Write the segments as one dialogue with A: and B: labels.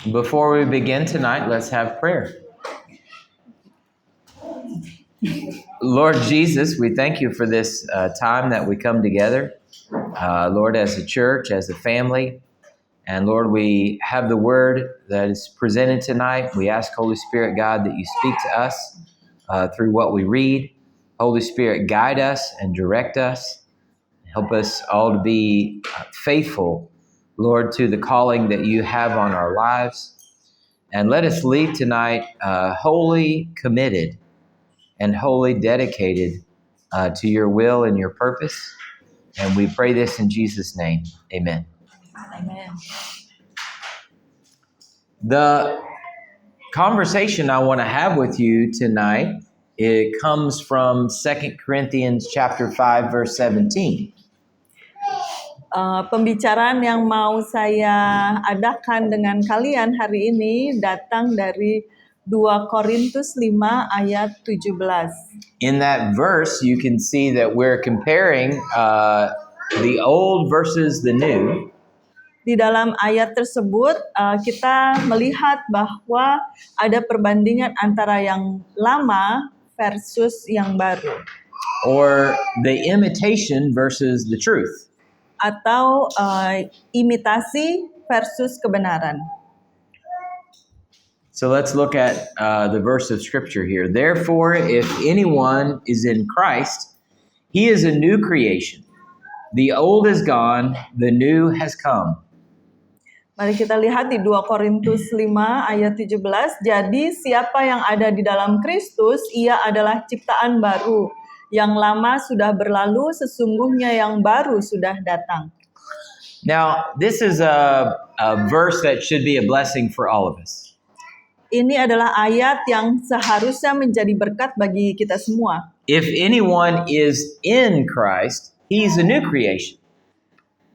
A: Before we begin tonight, let's have prayer. Lord Jesus, we thank you for this time that we come together, Lord, as a church, as a family. And Lord, we have the word that is presented tonight. We ask, Holy Spirit, God, that you speak to us through what we read. Holy Spirit, guide us and direct us. Help us all to be faithful, Lord, to the calling that you have on our lives. And let us leave tonight wholly committed and wholly dedicated to your will and your purpose. And we pray this in Jesus' name. Amen.
B: Amen.
A: The conversation I want to have with you tonight, it comes from 2 Corinthians chapter 5, verse 17.
B: Pembicaraan yang mau saya adakan dengan kalian hari ini datang dari 2 Korintus 5 ayat 17.
A: In that verse, you can see that we're comparing the old versus the new.
B: Di dalam ayat tersebut kita melihat bahwa ada perbandingan antara yang lama versus yang baru.
A: Or the imitation versus the truth.
B: Atau imitasi versus kebenaran.
A: So let's look at the verse of scripture here. Therefore, if anyone is in Christ, he is a new creation. The old is gone, the new has come.
B: Mari kita lihat di 2 Korintus 5 ayat 17. Jadi siapa yang ada di dalam Kristus, ia adalah ciptaan baru. Yang lama sudah berlalu, sesungguhnya yang baru sudah datang.
A: Now, this is a verse that should be a blessing for all of us.
B: Ini adalah ayat yang seharusnya menjadi berkat bagi kita semua.
A: If anyone is in Christ, he's a new creation.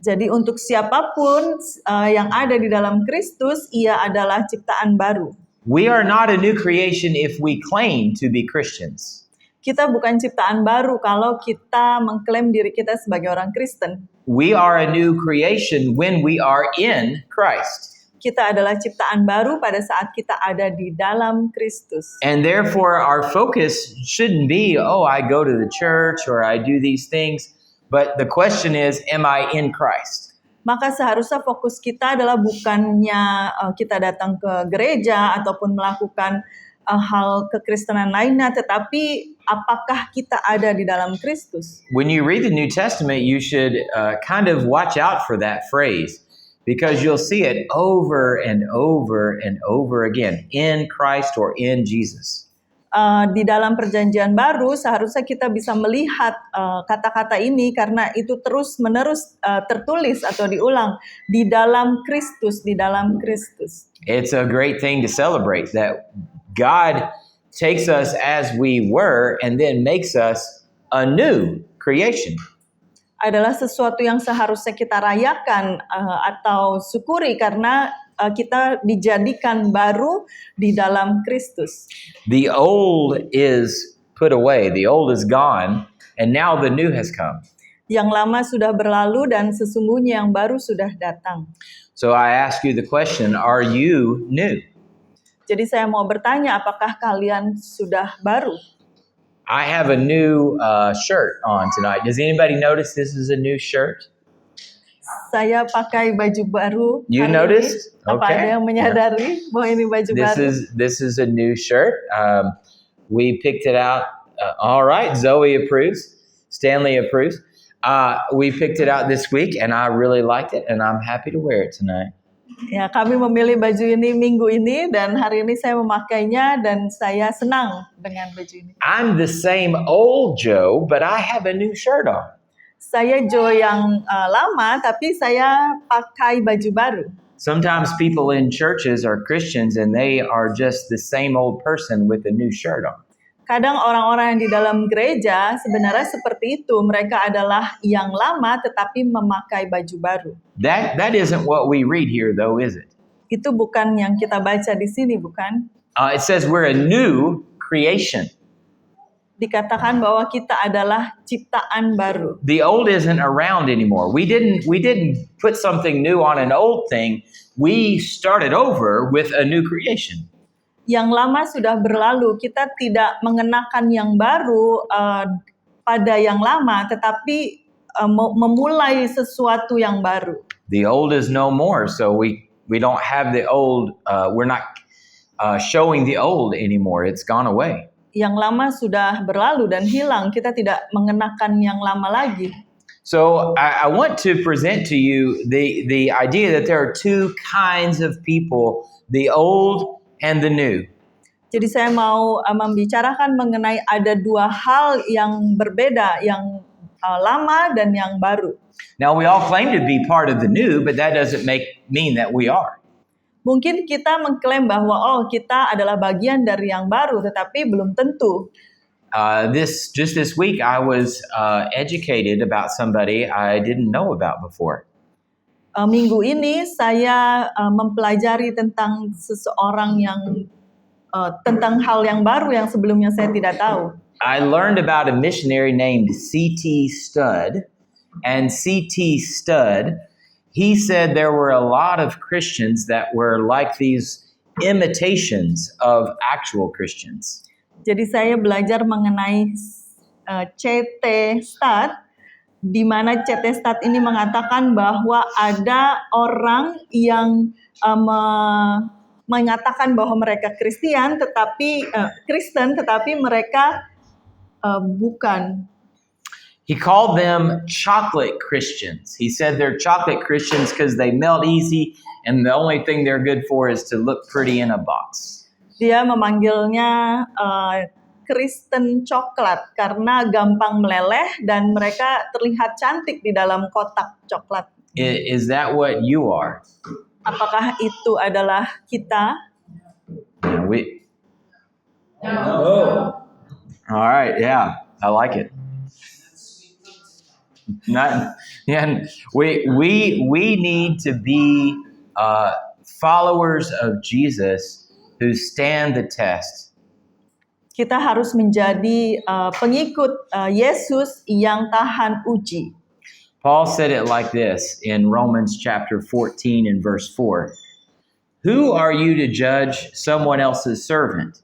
B: Jadi untuk siapapun yang ada di dalam Kristus, ia adalah ciptaan baru.
A: We are not a new creation if we claim to be Christians.
B: Kita bukan ciptaan baru kalau kita mengklaim diri kita sebagai orang Kristen.
A: We are a new creation when we are in Christ.
B: Kita adalah ciptaan baru pada saat kita ada di dalam Kristus.
A: And therefore our focus shouldn't be, oh, I go to the church or I do these things. But the question is, am I in Christ?
B: Maka seharusnya fokus kita adalah bukannya kita datang ke gereja ataupun melakukan hal kekristenan lainnya, tetapi apakah kita ada di dalam Kristus?
A: When you read the New Testament, you should kind of watch out for that phrase because you'll see it over and over and over again, in Christ or in Jesus.
B: Di dalam perjanjian baru seharusnya kita bisa melihat kata-kata ini karena itu terus-menerus tertulis atau diulang di dalam Kristus, di dalam Kristus.
A: It's a great thing to celebrate that God takes us as we were and then makes us a new creation.
B: Adalah sesuatu yang seharusnya kita rayakan atau syukuri karena kita dijadikan baru di dalam Kristus.
A: The old is put away, the old is gone, and now the new has come.
B: Yang lama sudah berlalu dan sesungguhnya yang baru sudah datang.
A: So I ask you the question, are you new?
B: Jadi saya mau bertanya, apakah kalian sudah baru?
A: I have a new shirt on tonight. Does anybody notice this is a new shirt?
B: Saya pakai baju baru.
A: You noticed?
B: Apa
A: Okay.
B: ada yang menyadari bahwa ini baju baru?
A: This is a new shirt. We picked it out. All right, Zoe approves. Stanley approves. We picked it out this week, and I really liked it, and I'm happy to wear it tonight.
B: Ya, kami memilih baju ini minggu ini dan hari ini saya memakainya dan saya senang dengan baju ini.
A: I'm the same old Joe, but I have a new shirt on.
B: Saya Joe yang lama, tapi saya pakai baju baru.
A: Sometimes people in churches are Christians and they are just the same old person with a new shirt on.
B: Kadang orang-orang yang di dalam gereja sebenarnya seperti itu. Mereka adalah yang lama tetapi memakai baju baru.
A: That isn't what we read here, though, is it?
B: Itu bukan yang kita baca di sini, bukan?
A: It says we're a new creation.
B: Dikatakan bahwa kita adalah ciptaan baru.
A: The old isn't around anymore. We didn't put something new on an old thing. we started over with a new creation.
B: Yang lama sudah berlalu, kita tidak mengenakan yang baru pada yang lama, tetapi memulai sesuatu yang baru.
A: The old is no more, so we don't have the old. We're not showing the old anymore. It's gone away.
B: Yang lama sudah berlalu dan hilang, kita tidak mengenakan yang lama lagi.
A: So I want to present to you the idea that there are two kinds of people, the old and the new.
B: Jadi saya mau membicarakan mengenai ada dua hal yang berbeda, yang lama dan yang baru.
A: Now we all claim to be part of the new, but that doesn't mean that we are.
B: Mungkin kita mengklaim bahwa kita adalah bagian dari yang baru, tetapi belum tentu.
A: Just this week, I was educated about somebody I didn't know about before.
B: Minggu ini saya mempelajari tentang seseorang yang tentang hal yang baru yang sebelumnya saya tidak tahu.
A: I learned about a missionary named C.T. Studd, and C.T. Studd, he said there were a lot of Christians that were like these imitations of actual Christians.
B: Jadi saya belajar mengenai C.T. Studd, di mana C.T. Studd ini mengatakan bahwa ada orang yang mengatakan bahwa mereka Kristen, tetapi mereka bukan.
A: He called them chocolate Christians. He said they're chocolate Christians because they melt easy and the only thing they're good for is to look pretty in a box.
B: Dia memanggilnya Kristen coklat karena gampang meleleh dan mereka terlihat cantik di dalam kotak coklat.
A: Is that what you are?
B: Apakah itu adalah kita?
A: All right, yeah, I like it. We need to be followers of Jesus who stand the test.
B: Kita harus menjadi pengikut Yesus yang tahan uji.
A: Paul said it like this in Romans chapter 14 and verse 4. Who are you to judge someone else's servant?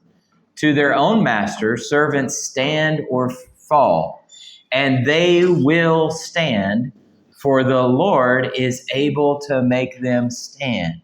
A: To their own master, servants stand or fall, and they will stand, for the Lord is able to make them stand.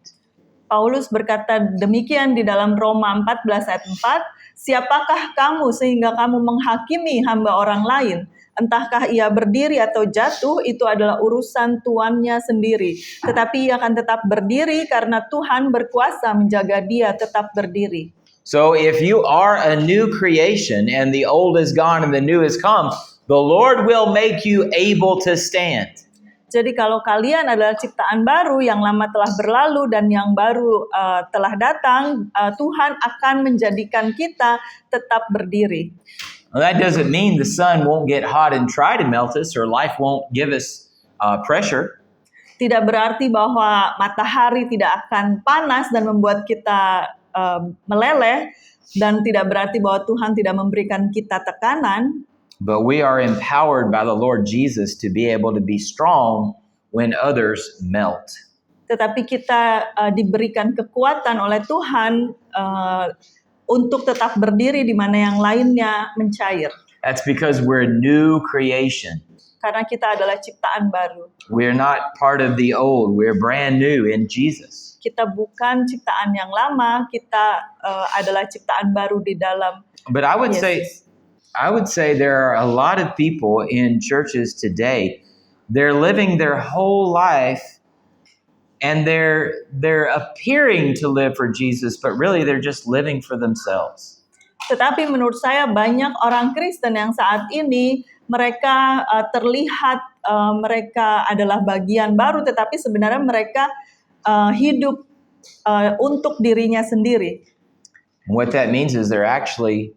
B: Paulus berkata demikian di dalam Roma 14 ayat 4, siapakah kamu sehingga kamu menghakimi hamba orang lain? Entahkah ia berdiri atau jatuh, itu adalah urusan tuannya sendiri. Tetapi ia akan tetap berdiri karena Tuhan berkuasa menjaga dia tetap berdiri.
A: So if you are a new creation and the old is gone and the new has come, the Lord will make you able to stand.
B: Jadi kalau kalian adalah ciptaan baru, yang lama telah berlalu dan yang baru telah datang, Tuhan akan menjadikan kita tetap berdiri.
A: Well, that doesn't mean the sun won't get hot and try to melt us or life won't give us pressure.
B: Tidak berarti bahwa matahari tidak akan panas dan membuat kita meleleh, dan tidak berarti bahwa Tuhan tidak memberikan kita tekanan.
A: But we are empowered by the Lord Jesus to be able to be strong when others melt.
B: Tetapi kita diberikan kekuatan oleh Tuhan untuk tetap berdiri di mana yang lainnya mencair.
A: That's because we're a new creation.
B: Karena kita adalah ciptaan baru.
A: We're not part of the old. We're brand new in Jesus.
B: Kita bukan ciptaan yang lama, kita adalah ciptaan baru di dalam
A: But I would
B: Yesus.
A: say there are a lot of people in churches today. They're living their whole life and they're appearing to live for Jesus, but really they're just living for themselves.
B: Tetapi menurut saya banyak orang Kristen yang saat ini mereka terlihat mereka adalah bagian baru, tetapi sebenarnya mereka hidup untuk dirinya sendiri.
A: And what that means is they're actually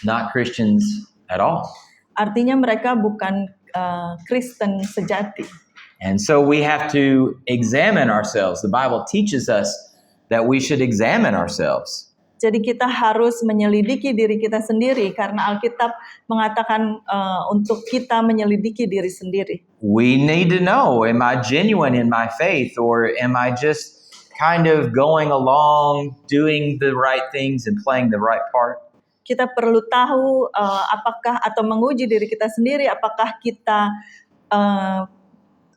A: not Christians at all.
B: Artinya mereka bukan Kristen sejati.
A: And so we have to examine ourselves. The Bible teaches us that we should examine ourselves.
B: Jadi kita harus menyelidiki diri kita sendiri karena Alkitab mengatakan untuk kita menyelidiki diri sendiri.
A: We need to know, am I genuine in my faith or am I just kind of going along, doing the right things and playing the right part?
B: Kita perlu tahu apakah atau menguji diri kita sendiri apakah kita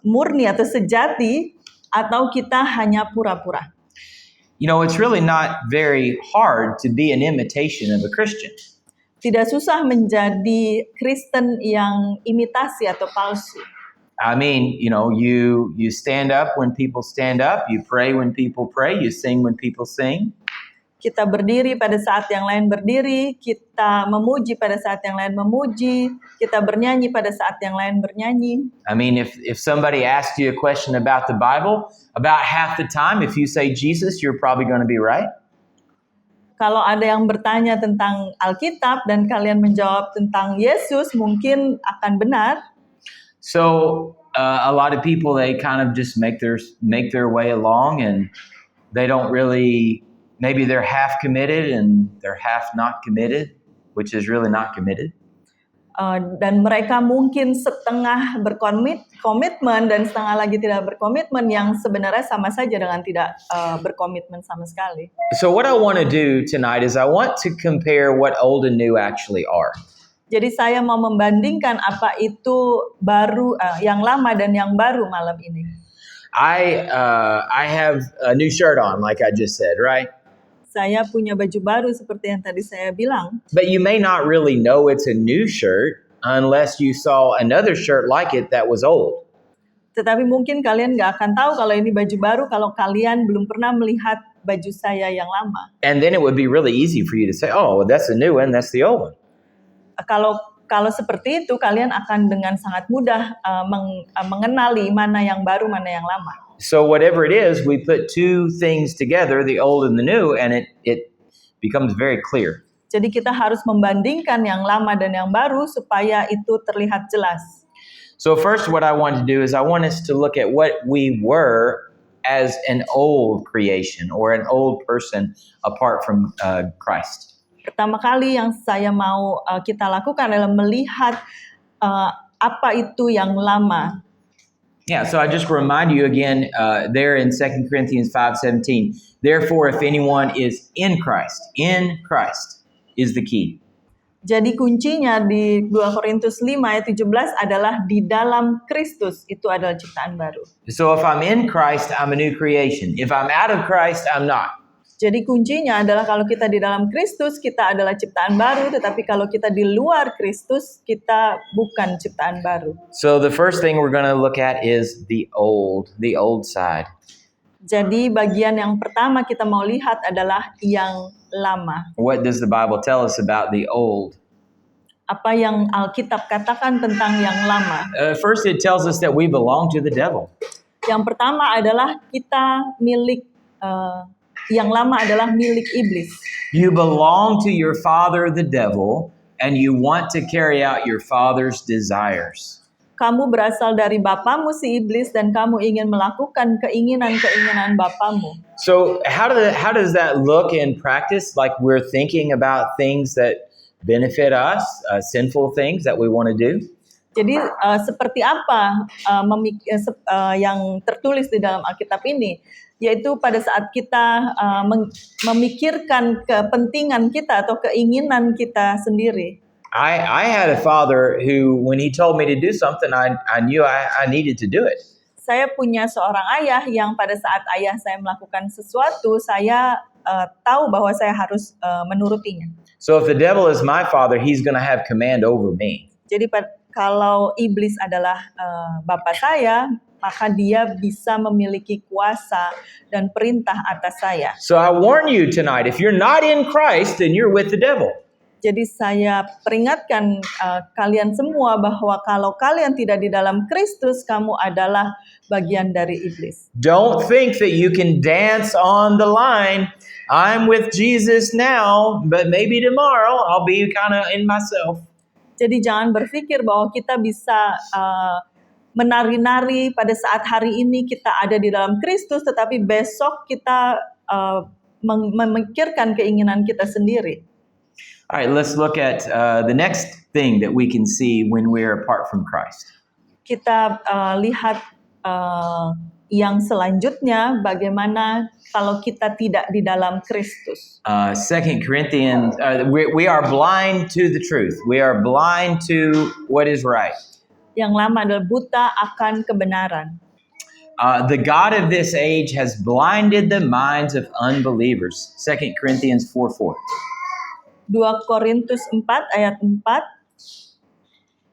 B: murni atau sejati atau kita hanya pura-pura.
A: You know, it's really not very hard to be an imitation of a Christian.
B: Tidak susah menjadi Kristen yang imitasi atau palsu.
A: I mean, you know, you stand up when people stand up, you pray when people pray, you sing when people sing.
B: Kita berdiri pada saat yang lain berdiri, kita memuji pada saat yang lain memuji, kita bernyanyi pada saat yang lain bernyanyi.
A: I mean, if somebody asks you a question about the Bible, about half the time, if you say Jesus, you're probably going to be right.
B: Kalau ada yang bertanya tentang Alkitab dan kalian menjawab tentang Yesus, mungkin akan benar.
A: So a lot of people, they kind of just make their way along, and they don't really. Maybe they're half committed and they're half not committed, which is really not committed.
B: Dan mereka mungkin setengah berkomitmen dan setengah lagi tidak berkomitmen, yang sebenarnya sama saja dengan tidak berkomitmen sama sekali.
A: So what I want to do tonight is I want to compare what old and new actually are.
B: Jadi saya mau membandingkan apa itu baru, yang lama dan yang baru malam ini.
A: I have a new shirt on, like I just said, right?
B: Saya punya baju baru seperti yang tadi saya bilang.
A: But you may not really know it's a new shirt unless you saw another shirt like it that was old.
B: Tetapi mungkin kalian nggak akan tahu kalau ini baju baru kalau kalian belum pernah melihat baju saya yang lama.
A: And then it would be really easy for you to say, oh, well, that's the new one, that's the old one.
B: Kalau seperti itu, kalian akan dengan sangat mudah mengenali mana yang baru, mana yang lama.
A: So whatever it is, we put two things together, the old and the new, and it becomes very clear.
B: Jadi kita harus membandingkan yang lama dan yang baru supaya itu terlihat jelas.
A: So first what I want to do is I want us to look at what we were as an old creation or an old person apart from Christ.
B: Pertama kali yang saya mau kita lakukan adalah melihat apa itu yang lama.
A: Yeah, so I just remind you again there in 2 Corinthians 5:17. Therefore, if anyone is in Christ is the key.
B: Jadi kuncinya di 2 Korintus 5 ayat 17 adalah di dalam Kristus, itu adalah ciptaan baru.
A: So if I'm in Christ, I'm a new creation. If I'm out of Christ, I'm not.
B: Jadi kuncinya adalah kalau kita di dalam Kristus, kita adalah ciptaan baru, tetapi kalau kita di luar Kristus, kita bukan ciptaan baru.
A: So the first thing we're going to look at is the old side.
B: Jadi bagian yang pertama kita mau lihat adalah yang lama.
A: What does the Bible tell us about the old?
B: Apa yang Alkitab katakan tentang yang lama?
A: First, it tells us that we belong to the devil.
B: Yang pertama adalah kita milik yang lama adalah milik iblis.
A: You belong to your father, the devil, and you want to carry out your father's desires.
B: Kamu berasal dari bapamu si iblis dan kamu ingin melakukan keinginan-keinginan bapamu.
A: So how does that look in practice? Like we're thinking about things that benefit us, sinful things that we want to do?
B: Jadi seperti apa yang tertulis di dalam Alkitab ini? Yaitu pada saat kita memikirkan kepentingan kita atau keinginan kita sendiri.
A: I had a father who, when he told me to do something, I knew I needed to do it.
B: Saya punya seorang ayah yang pada saat ayah saya melakukan sesuatu, saya tahu bahwa saya harus menurutinya.
A: So if the devil is my father, he's going to have command over me.
B: Jadi kalau iblis adalah bapak saya, maka dia bisa memiliki kuasa dan perintah atas saya.
A: So I warn you tonight, if you're not in Christ, then you're with the devil.
B: Jadi saya peringatkan kalian semua bahwa kalau kalian tidak di dalam Kristus, kamu adalah bagian dari iblis.
A: Don't think that you can dance on the line. I'm with Jesus now, but maybe tomorrow I'll be kind of in myself.
B: Jadi jangan berpikir bahwa kita bisa menari-nari pada saat hari ini kita ada di dalam Kristus, tetapi besok kita memikirkan keinginan kita sendiri.
A: All right, let's look at the next thing that we can see when we're apart from Christ.
B: Kita lihat yang selanjutnya, bagaimana kalau kita tidak di dalam Kristus?
A: 2 Corinthians, we are blind to the truth. We are blind to what is right.
B: Yang lama adalah buta akan kebenaran.
A: The God of this age has blinded the minds of unbelievers. 2 Corinthians 4:4.
B: 2 Korintus 4 ayat 4.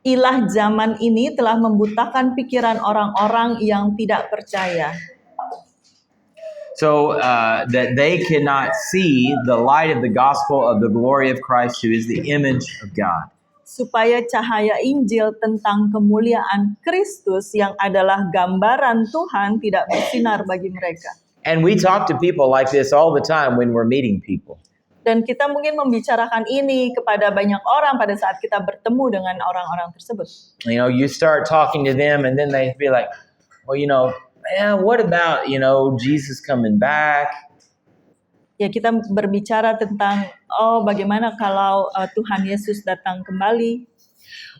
B: Ilah zaman ini telah membutakan pikiran orang-orang yang tidak percaya.
A: So that they cannot see the light of the gospel of the glory of Christ, who is the image of God.
B: Supaya cahaya Injil tentang kemuliaan Kristus yang adalah gambaran Tuhan tidak bersinar bagi mereka.
A: And we talk to people like this all the time when we're meeting people.
B: Dan kita mungkin membicarakan ini kepada banyak orang pada saat kita bertemu dengan orang-orang tersebut.
A: You know, you start talking to them and then they be like, well, man, what about, Jesus coming back?
B: Ya, kita berbicara tentang, bagaimana kalau Tuhan Yesus datang kembali.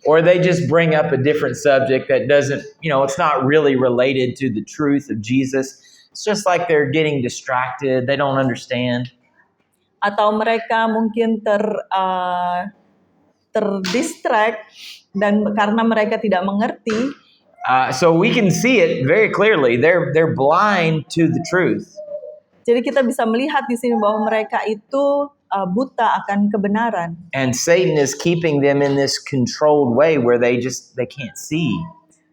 A: Or they just bring up a different subject that doesn't, it's not really related to the truth of Jesus. It's just like they're getting distracted. They don't understand.
B: Atau mereka mungkin terdistract dan karena mereka tidak mengerti.
A: So we can see it very clearly. They're blind to the truth.
B: Jadi kita bisa melihat di sini bahwa mereka itu buta akan kebenaran.
A: And Satan is keeping them in this controlled way where they can't see.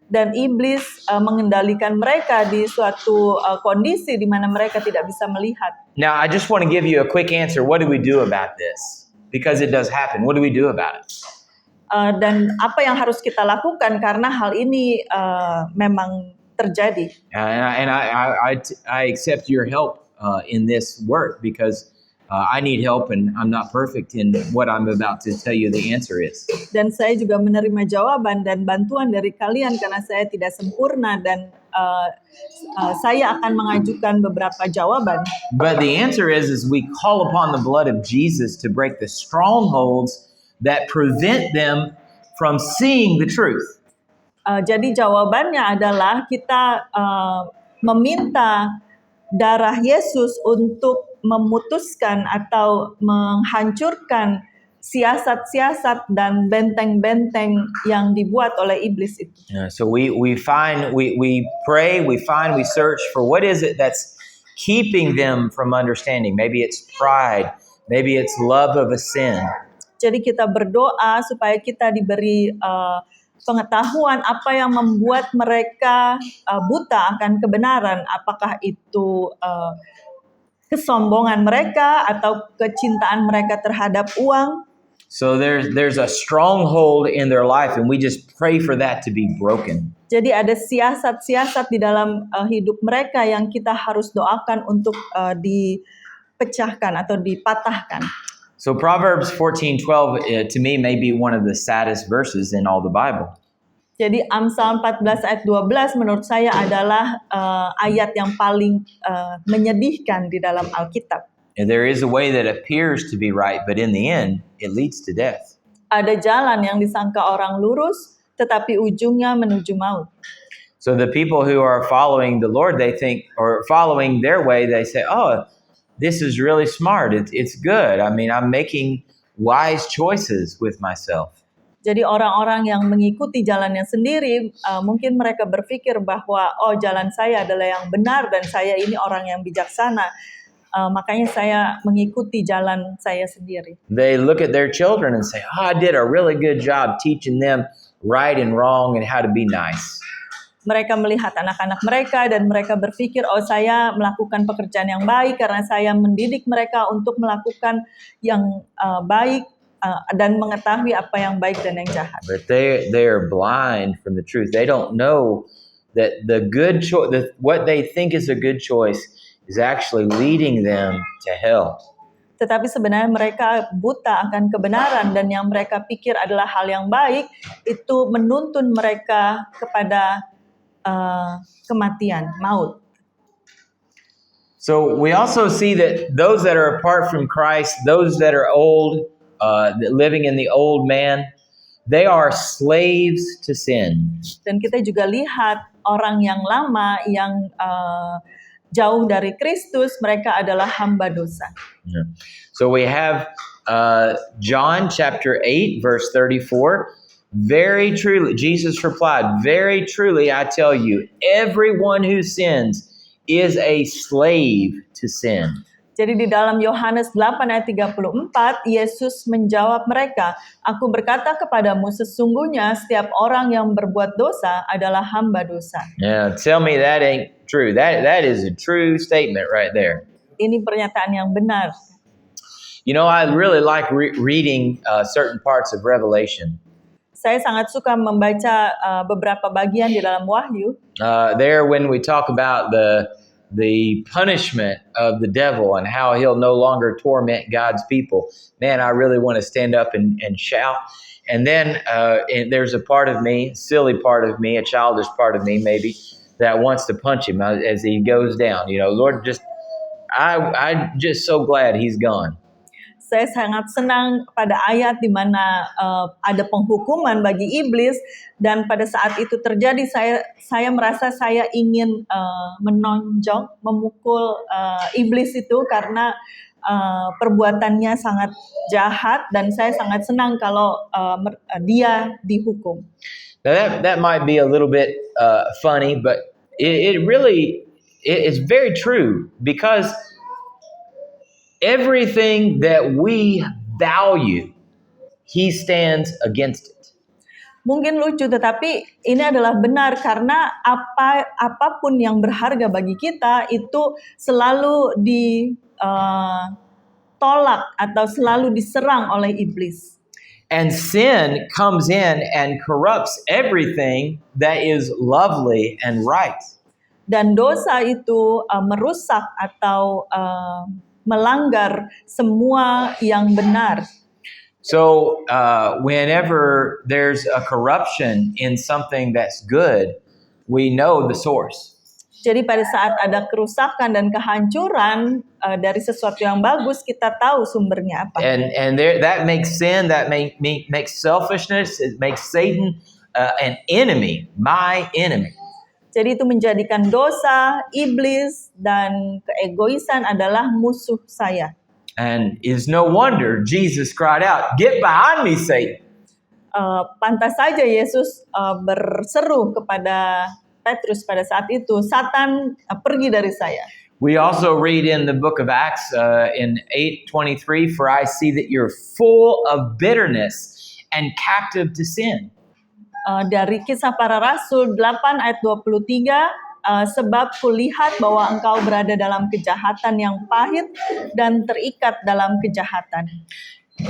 B: Dan iblis mengendalikan mereka di suatu kondisi di mana mereka tidak bisa melihat.
A: Now, I just want to give you a quick answer. What do we do about this? Because it does happen. What do we do about it?
B: Dan apa yang harus kita lakukan karena hal ini memang terjadi.
A: And I accept your help in this work because I need help and I'm not perfect in what I'm about to tell you the answer is.
B: Dan saya juga menerima jawaban dan bantuan dari kalian karena saya tidak sempurna dan saya akan mengajukan beberapa jawaban.
A: But the answer is we call upon the blood of Jesus to break the strongholds that prevent them from seeing the truth.
B: Jadi jawabannya adalah kita meminta darah Yesus untuk memutuskan atau menghancurkan siasat-siasat dan benteng-benteng yang dibuat oleh iblis itu.
A: So we pray, we search for what is it that's keeping them from understanding. Maybe it's pride, maybe it's love of a sin.
B: Jadi kita berdoa supaya kita diberi pengetahuan apa yang membuat mereka buta akan kebenaran. Apakah itu kesombongan mereka atau kecintaan mereka terhadap uang.
A: So there's a stronghold in their life and we just pray for that to be broken.
B: Jadi ada siasat-siasat di dalam hidup mereka yang kita harus doakan untuk dipecahkan atau dipatahkan.
A: So Proverbs 14:12 to me may be one of the saddest verses in all the Bible.
B: Jadi Amsal 14 ayat 12 menurut saya adalah ayat yang paling menyedihkan di dalam Alkitab.
A: And there is a way that appears to be right, but in the end, it leads to death.
B: Ada jalan yang disangka orang lurus, tetapi ujungnya menuju maut.
A: So the people who are following the Lord, they think, or following their way, they say, oh, this is really smart. It's good. I mean, I'm making wise choices with myself.
B: Jadi orang-orang yang mengikuti jalannya sendiri, mungkin mereka berpikir bahwa jalan saya adalah yang benar dan saya ini orang yang bijaksana. Makanya saya mengikuti jalan saya sendiri.
A: They look at their children and say, I did a really good job teaching them right and wrong and how to be nice.
B: Mereka melihat anak-anak mereka dan mereka berpikir, saya melakukan pekerjaan yang baik karena saya mendidik mereka untuk melakukan yang baik. Dan mengetahui apa yang baik dan yang jahat.
A: But they are blind from the truth. They don't know that the good choice, what they think is a good choice, is actually leading them to hell.
B: Tetapi sebenarnya mereka buta akan kebenaran dan yang mereka pikir adalah hal yang baik itu menuntun mereka kepada kematian, maut.
A: So we also see that those that are apart from Christ, those that are old, living in the old man, they are slaves to sin.
B: Dan kita juga lihat orang yang lama yang jauh dari Kristus, mereka adalah hamba dosa.
A: Yeah. So we have John chapter 8, verse 34. Very truly, Jesus replied, very truly, I tell you, everyone who sins is a slave to sin.
B: Jadi di dalam Yohanes 8 ayat 34, Yesus menjawab mereka, aku berkata kepadamu, sesungguhnya setiap orang yang berbuat dosa adalah hamba dosa.
A: Yeah, tell me that ain't true. That is a true statement right there.
B: Ini pernyataan yang benar.
A: You know, I really like reading certain parts of Revelation.
B: Saya sangat suka membaca beberapa bagian di dalam Wahyu.
A: There, when we talk about the punishment of the devil and how he'll no longer torment God's people, man, I really want to stand up and shout. And then there's a part of me, silly part of me, a childish part of me maybe, that wants to punch him as he goes down. You know, Lord, I'm just so glad he's gone.
B: Saya sangat senang pada ayat di mana ada penghukuman bagi iblis, dan pada saat itu terjadi saya merasa saya ingin menonjok, memukul iblis itu karena perbuatannya sangat jahat, dan saya sangat senang kalau dia dihukum.
A: Now that might be a little bit funny, but it really is very true, because everything that we value, he stands against it.
B: Mungkin lucu, tetapi ini adalah benar karena apapun yang berharga bagi kita itu selalu ditolak atau selalu diserang oleh iblis.
A: And sin comes in and corrupts everything that is lovely and right.
B: Dan dosa itu merusak atau melanggar semua yang benar.
A: So whenever there's a corruption in something that's good, we know the source.
B: Jadi pada saat ada kerusakan dan kehancuran dari sesuatu yang bagus, kita tahu sumbernya apa.
A: And that makes sin, that makes selfishness, it makes Satan an enemy, my enemy.
B: Jadi itu menjadikan dosa, iblis, dan keegoisan adalah musuh saya.
A: And it's no wonder Jesus cried out, "Get behind me, Satan."
B: Pantas saja Yesus berseru kepada Petrus pada saat itu, Satan pergi dari saya.
A: We also read in the book of Acts in 8:23, "For I see that you're full of bitterness and captive to sin."
B: Dari Kisah Para Rasul 8 ayat 23, sebab kulihat bahwa engkau berada dalam kejahatan yang pahit dan terikat dalam kejahatan.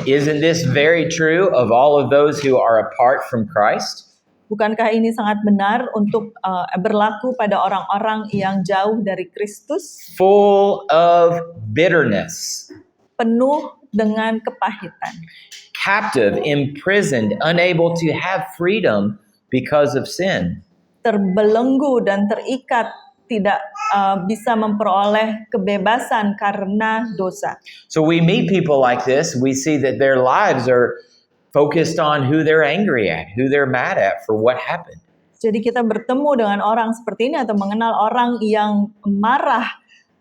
A: Isn't this very true of all of those who are apart from Christ?
B: Bukankah ini sangat benar untuk berlaku pada orang-orang yang jauh dari Kristus?
A: Full of bitterness.
B: Penuh dengan kepahitan.
A: Captive, imprisoned, unable to have freedom because of sin.
B: Terbelenggu dan terikat, tidak bisa memperoleh kebebasan karena dosa.
A: So we meet people like this, we see that their lives are focused on who they're angry at, who they're mad at for what happened.
B: Jadi kita bertemu dengan orang seperti ini atau mengenal orang yang marah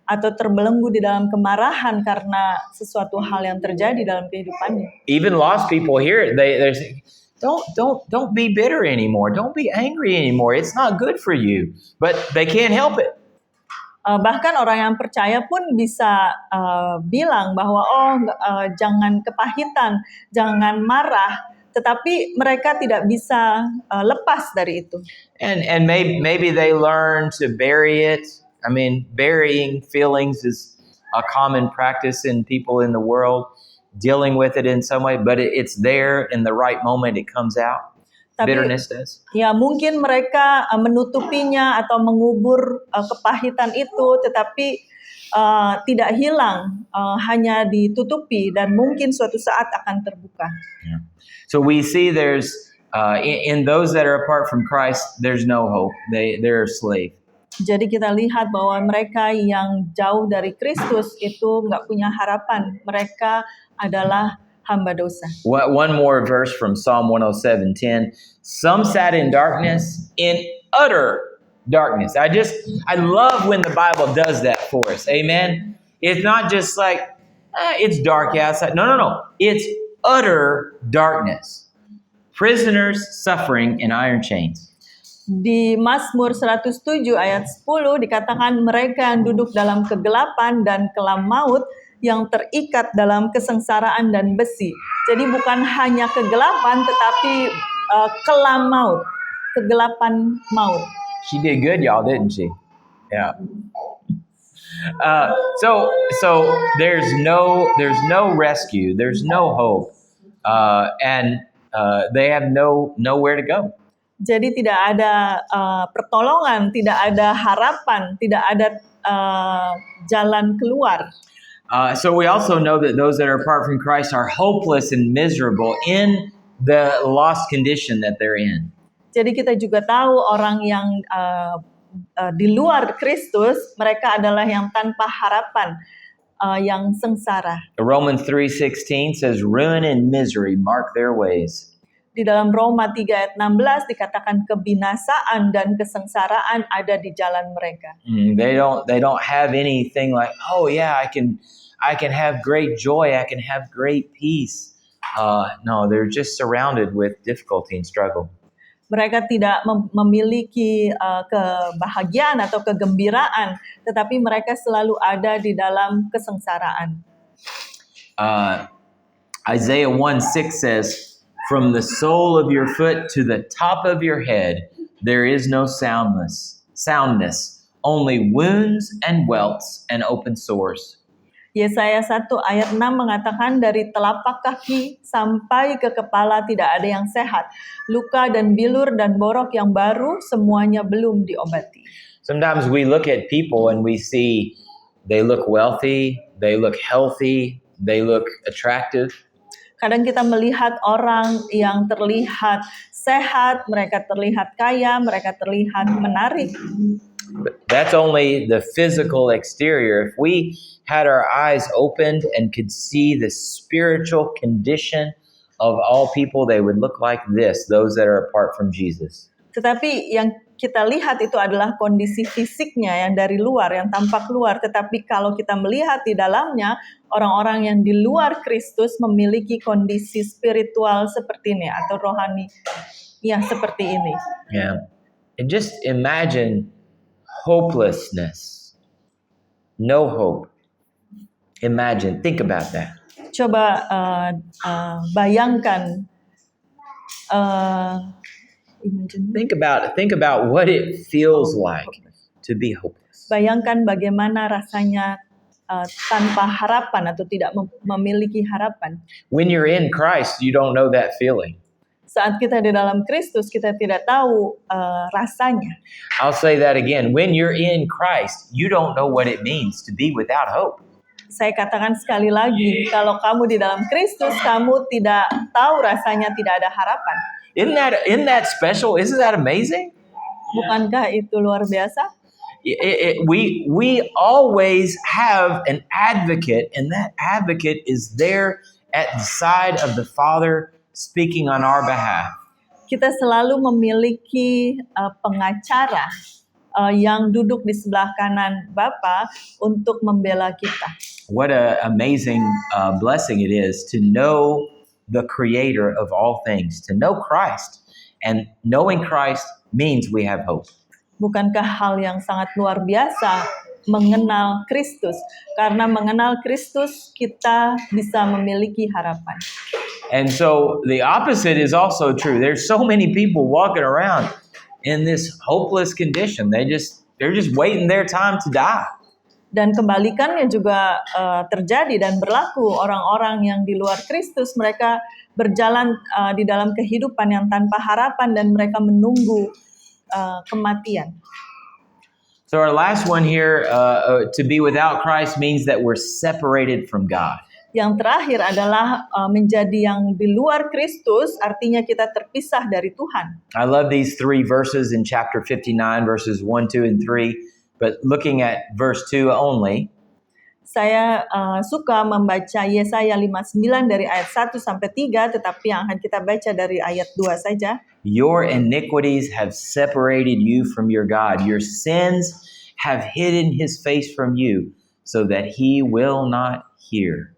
B: atau terbelenggu di dalam kemarahan karena sesuatu hal yang terjadi dalam kehidupannya.
A: Even lost people hear it. They say, don't be bitter anymore. Don't be angry anymore. It's not good for you. But they can't help it.
B: Bahkan orang yang percaya pun bisa bilang bahwa jangan kepahitan, jangan marah, tetapi mereka tidak bisa lepas dari itu.
A: And maybe they learn to bury it. I mean, burying feelings is a common practice in people in the world, dealing with it in some way, but it's there in the right moment, it comes out.
B: Tapi,
A: bitterness does.
B: Ya, mungkin mereka menutupinya atau mengubur kepahitan itu, tetapi tidak hilang, hanya ditutupi dan mungkin suatu saat akan terbuka.
A: Yeah. So we see there's in those that are apart from Christ, there's no hope. They're a slave.
B: Jadi kita lihat bahwa mereka yang jauh dari Kristus itu nggak punya harapan. Mereka adalah hamba dosa.
A: One more verse from Psalm 107:10. Some sat in darkness, in utter darkness. I love when the Bible does that for us. Amen. It's not just like, it's dark outside. No. It's utter darkness. Prisoners suffering in iron chains.
B: Di Mazmur 107 ayat 10 dikatakan mereka yang duduk dalam kegelapan dan kelam maut yang terikat dalam kesengsaraan dan besi. Jadi bukan hanya kegelapan tetapi kelam maut, kegelapan maut.
A: She did good, y'all, didn't she? Yeah. So there's no rescue, there's no hope, and they have nowhere to go.
B: Jadi tidak ada pertolongan, tidak ada harapan, tidak ada jalan keluar.
A: So we also know that those that are apart from Christ are hopeless and miserable in the lost condition that they're in.
B: Jadi kita juga tahu orang yang di luar Kristus, mereka adalah yang tanpa harapan, yang sengsara.
A: Romans 3:16 says, "Ruin and misery mark their ways."
B: Di dalam Roma 3 ayat 16 dikatakan kebinasaan dan kesengsaraan ada di jalan mereka.
A: They don't have anything like, oh yeah, I can have great joy, I can have great peace. No, they're just surrounded with difficulty and struggle.
B: Mereka tidak memiliki kebahagiaan atau kegembiraan, tetapi mereka selalu ada di dalam kesengsaraan.
A: Isaiah 1:6 says, "From the sole of your foot to the top of your head, there is no soundness, only wounds and welts and open sores."
B: Yesaya 1 ayat 6 mengatakan dari telapak kaki sampai ke kepala tidak ada yang sehat. Luka dan bilur dan borok yang baru semuanya belum diobati.
A: Sometimes we look at people and we see they look wealthy, they look healthy, they look attractive.
B: Kadang kita melihat orang yang terlihat sehat, mereka terlihat kaya, mereka terlihat menarik.
A: But that's only the physical exterior. If we had our eyes opened and could see the spiritual condition of all people, they would look like this, those that are apart from Jesus.
B: Tetapi yang kita lihat itu adalah kondisi fisiknya yang dari luar, yang tampak luar. Tetapi kalau kita melihat di dalamnya, orang-orang yang di luar Kristus memiliki kondisi spiritual seperti ini atau rohani yang seperti ini.
A: Yeah. And just imagine hopelessness. No hope. Imagine, think about that.
B: Coba bayangkan,
A: Think about what it feels like to be hopeless.
B: bayangkan bagaimana rasanya tanpa harapan atau tidak memiliki harapan.
A: When you're in Christ, you don't know that feeling.
B: Saat kita di dalam Kristus, kita tidak tahu rasanya.
A: I'll say that again. When you're in Christ, you don't know what it means to be without hope.
B: Saya katakan sekali lagi, kalau kamu di dalam Kristus, kamu tidak tahu rasanya tidak ada harapan.
A: Isn't that special? Isn't that amazing?
B: Bukankah itu luar biasa?
A: We always have an advocate, and that advocate is there at the side of the Father speaking on our behalf.
B: Kita selalu memiliki pengacara yang duduk di sebelah kanan Bapa untuk membela kita.
A: What an amazing blessing it is to know the Creator of all things, to know Christ. And knowing Christ means we have hope.
B: Bukankah hal yang sangat luar biasa mengenal Kristus? Karena mengenal Kristus kita bisa memiliki harapan.
A: And so the opposite is also true. There's so many people walking around in this hopeless condition. They're just waiting their time to die.
B: Dan kebalikannya juga terjadi dan berlaku. Orang-orang yang di luar Kristus, mereka berjalan di dalam kehidupan yang tanpa harapan dan mereka menunggu kematian.
A: So our last one here, to be without Christ means that we're separated from God.
B: Yang terakhir adalah menjadi yang di luar Kristus, artinya kita terpisah dari Tuhan.
A: I love these three verses in chapter 59, verses 1, 2, and 3. But looking at verse 2 only.
B: Saya suka membaca Yesaya 59 dari ayat 1 sampai 3, tetapi yang akan kita baca dari ayat 2 saja.
A: Your iniquities have separated you from your God. Your sins have hidden his face from you so that he will not hear.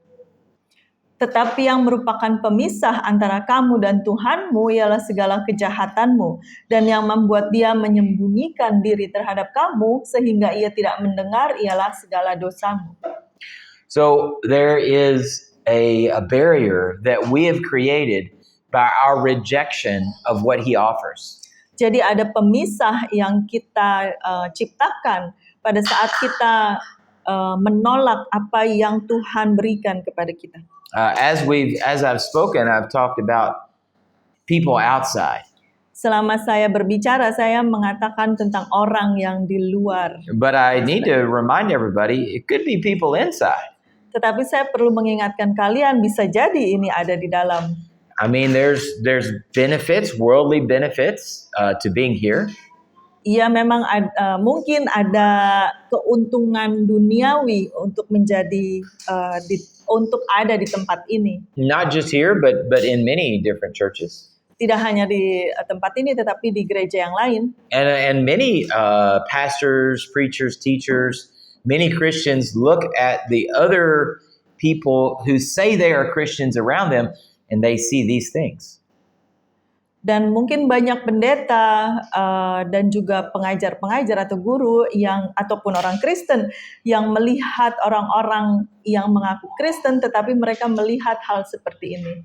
B: Tetapi yang merupakan pemisah antara kamu dan Tuhanmu ialah segala kejahatanmu, dan yang membuat dia menyembunyikan diri terhadap kamu sehingga ia tidak mendengar ialah segala dosamu.
A: So there is a barrier that we have created by our rejection of what he offers.
B: Jadi ada pemisah yang kita ciptakan pada saat kita menolak apa yang Tuhan berikan kepada kita.
A: As I've spoken, I've talked about people outside.
B: Selama saya berbicara, saya mengatakan tentang orang yang di luar.
A: But I need to remind everybody, it could be people inside.
B: Tetapi saya perlu mengingatkan kalian, bisa jadi ini ada di dalam.
A: I mean, there's benefits, worldly benefits to being here.
B: Iya, memang mungkin ada keuntungan duniawi untuk menjadi untuk ada di tempat ini.
A: Not just here, but in many different churches.
B: Tidak hanya di tempat ini, tetapi di gereja yang lain.
A: And many pastors, preachers, teachers, many Christians look at the other people who say they are Christians around them, and they see these things.
B: Dan mungkin banyak pendeta dan juga pengajar-pengajar atau guru yang ataupun orang Kristen yang melihat orang-orang yang mengaku Kristen, tetapi mereka melihat hal seperti ini.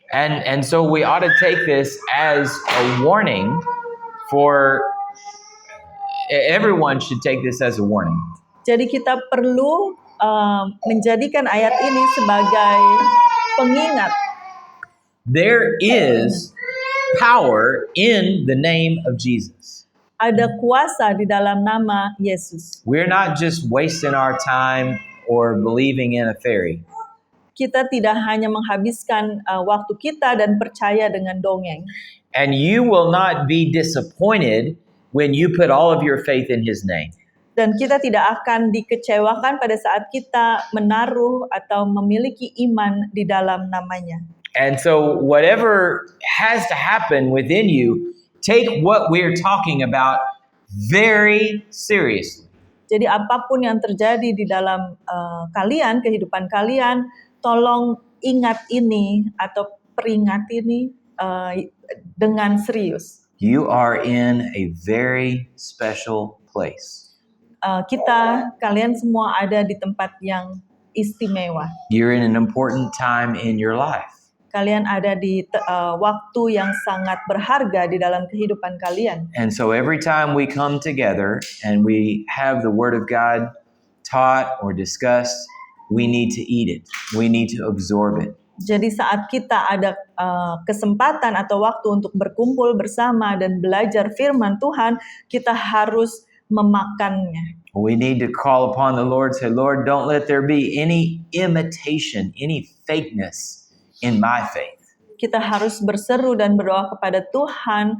A: And so we ought to take this as a warning for everyone should take this as a warning.
B: Jadi kita perlu menjadikan ayat ini sebagai pengingat.
A: There is power in the name of Jesus.
B: Ada kuasa di dalam nama Yesus.
A: We're not just wasting our time or believing in a fairy.
B: Kita tidak hanya menghabiskan waktu kita dan percaya dengan dongeng.
A: And you will not be disappointed when you put all of your faith in his name.
B: Dan kita tidak akan dikecewakan pada saat kita menaruh atau memiliki iman di dalam namanya.
A: And so whatever has to happen within you, take what we're talking about very seriously.
B: Jadi apapun yang terjadi di dalam kalian, kehidupan kalian, tolong ingat ini atau peringat ini dengan serius.
A: You are in a very special place.
B: Kalian semua ada di tempat yang istimewa.
A: You're in an important time in your life.
B: Kalian ada di waktu yang sangat berharga di dalam kehidupan kalian.
A: And so every time we come together and we have the Word of God taught or discussed, we need to eat it. We need to absorb it.
B: Jadi saat kita ada kesempatan atau waktu untuk berkumpul bersama dan belajar firman Tuhan, kita harus memakannya.
A: We need to call upon the Lord, say, Lord, don't let there be any imitation, any fakeness in my faith.
B: Kita harus berseru dan berdoa kepada Tuhan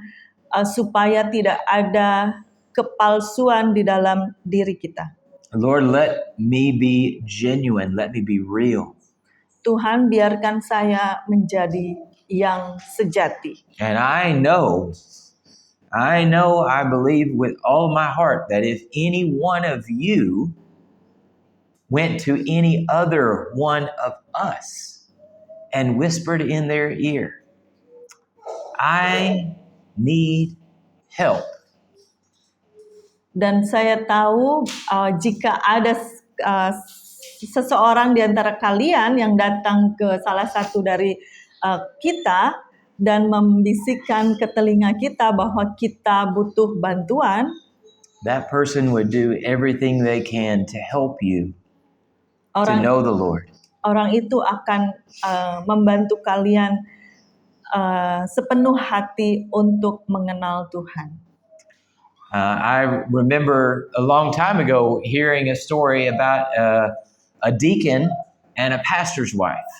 B: supaya tidak ada kepalsuan di dalam diri kita.
A: Lord, let me be genuine, let me be real.
B: Tuhan, biarkan saya menjadi yang sejati.
A: And I know, I believe with all my heart that if any one of you went to any other one of us and whispered in their ear, I need help.
B: Dan saya tahu jika ada seseorang di antara kalian yang datang ke salah satu dari kita dan membisikkan ke telinga kita bahwa kita butuh bantuan,
A: that person would do everything they can to help you to know the Lord.
B: Orang itu akan membantu kalian sepenuh hati untuk mengenal Tuhan.
A: I remember a long time ago hearing a story about a deacon and a pastor's wife.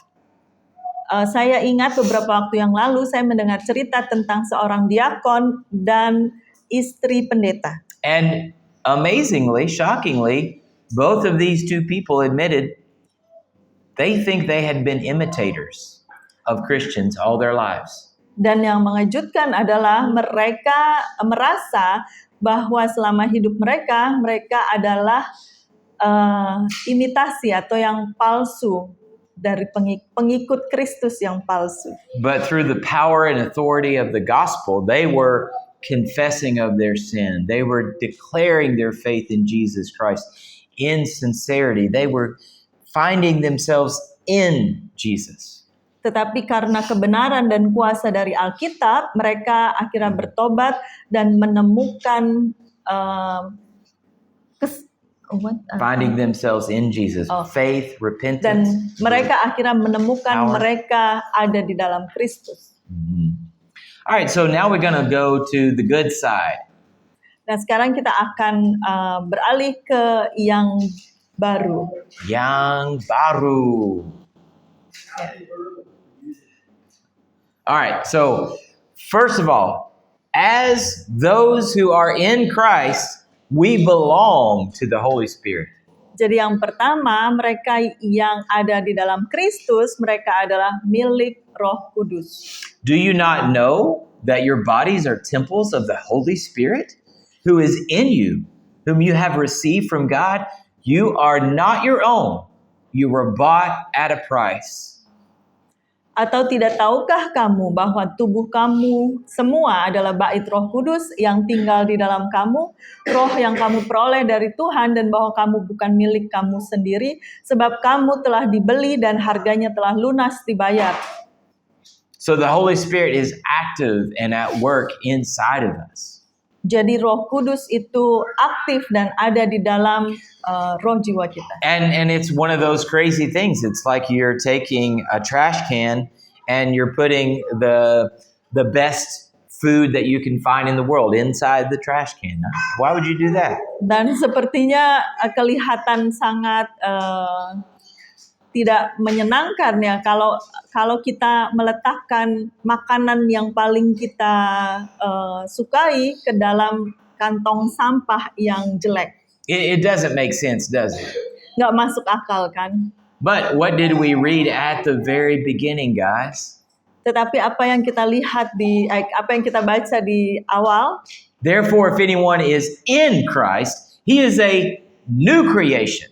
B: Saya ingat beberapa waktu yang lalu saya mendengar cerita tentang seorang diakon dan istri pendeta.
A: And amazingly, shockingly, both of these two people admitted They think they had been imitators of Christians all their lives.
B: Dan yang mengejutkan adalah mereka merasa bahwa selama hidup mereka adalah imitasi atau yang palsu dari pengikut Kristus yang palsu.
A: But through the power and authority of the gospel, they were confessing of their sin. They were declaring their faith in Jesus Christ in sincerity. They were finding themselves in Jesus.
B: Tetapi karena kebenaran dan kuasa dari Alkitab, mereka akhirnya bertobat dan menemukan
A: Finding themselves in Jesus. Faith,
B: dan
A: repentance.
B: mereka akhirnya menemukan
A: Power.
B: mereka ada di dalam Kristus.
A: All right, so now we're going to go to the good side.
B: Nah, sekarang kita akan beralih ke yang baru.
A: Yang baru. All right, so first of all, as those who are in Christ, we belong to the Holy Spirit.
B: Jadi yang pertama, mereka yang ada di dalam Kristus, mereka adalah milik Roh Kudus.
A: Do you not know that your bodies are temples of the Holy Spirit who is in you, whom you have received from God? You are not your own. You were bought at a price.
B: Atau tidak tahukah kamu bahwa tubuh kamu semua adalah bait Roh Kudus yang tinggal di dalam kamu, roh yang kamu peroleh dari Tuhan, dan bahwa kamu bukan milik kamu sendiri, sebab kamu telah dibeli dan harganya telah lunas dibayar.
A: So the Holy Spirit is active and at work inside of us.
B: Jadi Roh Kudus itu aktif dan ada di dalam roh jiwa kita.
A: And it's one of those crazy things. It's like you're taking a trash can and you're putting the best food that you can find in the world inside the trash can. Why would you do that?
B: Dan sepertinya kelihatan sangat tidak menyenangkan ya kalau kita meletakkan makanan yang paling kita sukai ke dalam kantong sampah yang jelek.
A: It doesn't make sense, does it?
B: Nggak masuk akal kan?
A: But what did we read at the very beginning, guys?
B: Tetapi apa yang kita lihat apa yang kita baca di awal,
A: Therefore, if anyone is in Christ, he is a new creation.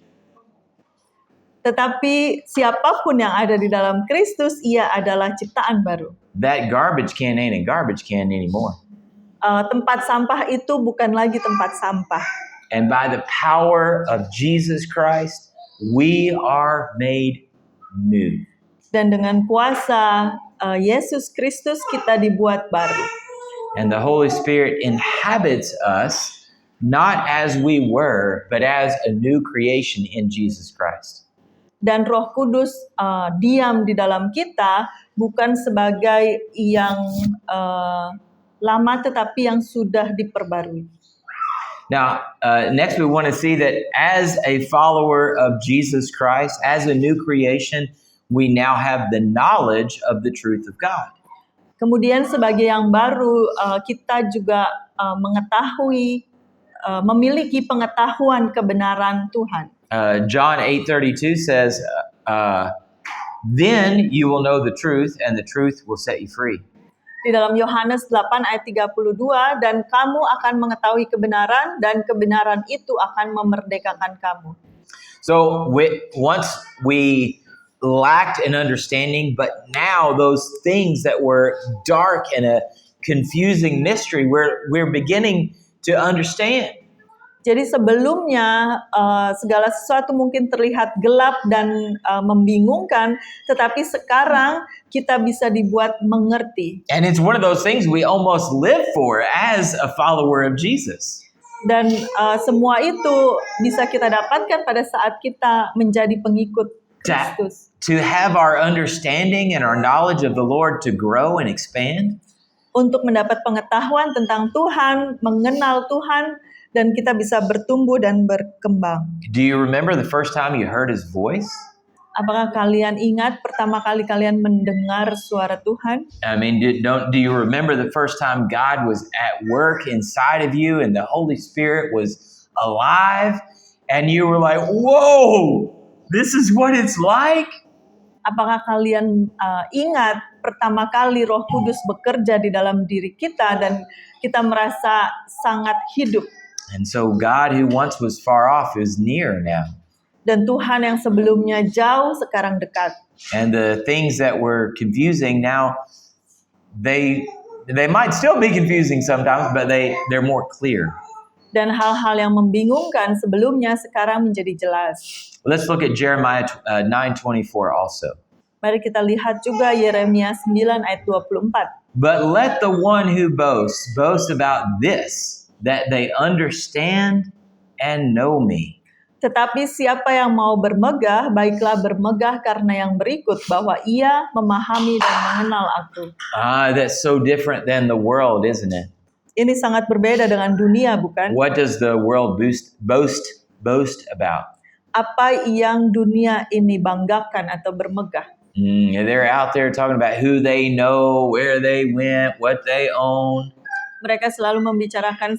B: tetapi siapapun yang ada di dalam Kristus, ia adalah ciptaan baru.
A: That garbage can ain't a garbage can anymore.
B: Tempat sampah itu bukan lagi tempat sampah.
A: And by the power of Jesus Christ, we are made new.
B: Dan dengan kuasa Yesus Kristus kita dibuat baru.
A: And the Holy Spirit inhabits us not as we were, but as a new creation in Jesus Christ.
B: Dan Roh Kudus diam di dalam kita bukan sebagai yang lama tetapi yang sudah diperbarui.
A: Now, next we want to see that as a follower of Jesus Christ, as a new creation, we now have the knowledge of the truth of God.
B: Kemudian sebagai yang baru, kita juga mengetahui, memiliki pengetahuan kebenaran Tuhan.
A: John 8:32 says, then you will know the truth and the truth will set you free.
B: Di dalam Yohanes 8 ayat 32, dan kamu akan mengetahui kebenaran dan kebenaran itu akan memerdekakan kamu.
A: So once we lacked an understanding, but now those things that were dark and a confusing mystery, we're beginning to understand.
B: Jadi sebelumnya segala sesuatu mungkin terlihat gelap dan membingungkan, tetapi sekarang kita bisa dibuat mengerti.
A: And it's one of those things we almost live for as a follower of Jesus.
B: Dan semua itu bisa kita dapatkan pada saat kita menjadi pengikut Kristus.
A: To have our understanding and our knowledge of the Lord to grow and expand.
B: Untuk mendapat pengetahuan tentang Tuhan, mengenal Tuhan, dan kita bisa bertumbuh dan berkembang.
A: Do you remember the first time you heard His voice?
B: Apakah kalian ingat pertama kali kalian mendengar suara Tuhan?
A: I mean, do you remember the first time God was at work inside of you and the Holy Spirit was alive and you were like, whoa, this is what it's like?
B: apakah kalian ingat pertama kali Roh Kudus bekerja di dalam diri kita dan kita merasa sangat hidup.
A: And so God who once was far off is near now.
B: Dan Tuhan yang sebelumnya jauh sekarang dekat.
A: And the things that were confusing now, they might still be confusing sometimes, but they're more clear.
B: Dan hal-hal yang membingungkan sebelumnya sekarang menjadi jelas.
A: Let's look at Jeremiah 9:24 also.
B: Mari kita lihat juga Yeremia 9 ayat 24.
A: But let the one who boast about this, that they understand and know me.
B: Tetapi siapa yang mau bermegah, baiklah bermegah karena yang berikut, bahwa ia memahami dan mengenal aku.
A: That's so different than the world, isn't it?
B: Ini sangat berbeda dengan dunia, bukan?
A: What does the world boast about?
B: Apa yang dunia ini banggakan atau bermegah?
A: They're out there talking about who they know, where they went, what they own.
B: Mereka selalu membicarakan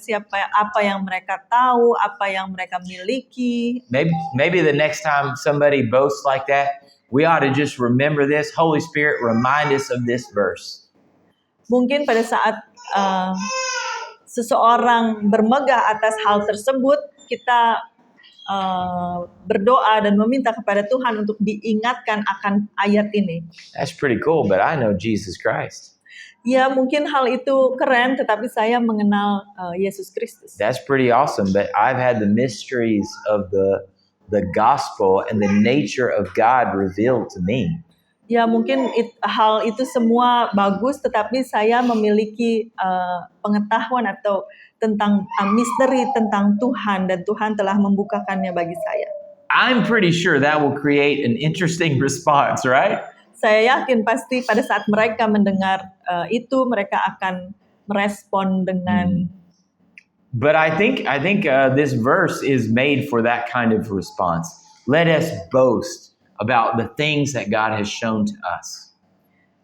B: apa yang mereka tahu, apa yang mereka miliki.
A: Maybe the next time somebody boasts like that, we ought to just remember this. Holy Spirit, remind us of this verse.
B: Mungkin pada saat seseorang bermegah atas hal tersebut, kita berdoa dan meminta kepada Tuhan untuk diingatkan akan ayat ini.
A: That's pretty cool, but I know Jesus Christ.
B: Ya, mungkin hal itu keren, tetapi saya mengenal Yesus Kristus.
A: That's pretty awesome, but I've had the mysteries of the gospel and the nature of God revealed to me.
B: Ya, mungkin hal itu semua bagus, tetapi saya memiliki pengetahuan atau tentang misteri tentang Tuhan, dan Tuhan telah membukakannya bagi saya.
A: I'm pretty sure that will create an interesting response, right?
B: Saya yakin pasti pada saat mereka mendengar itu, mereka akan merespon dengan.
A: But I think this verse is made for that kind of response. Let us boast about the things that God has shown to us.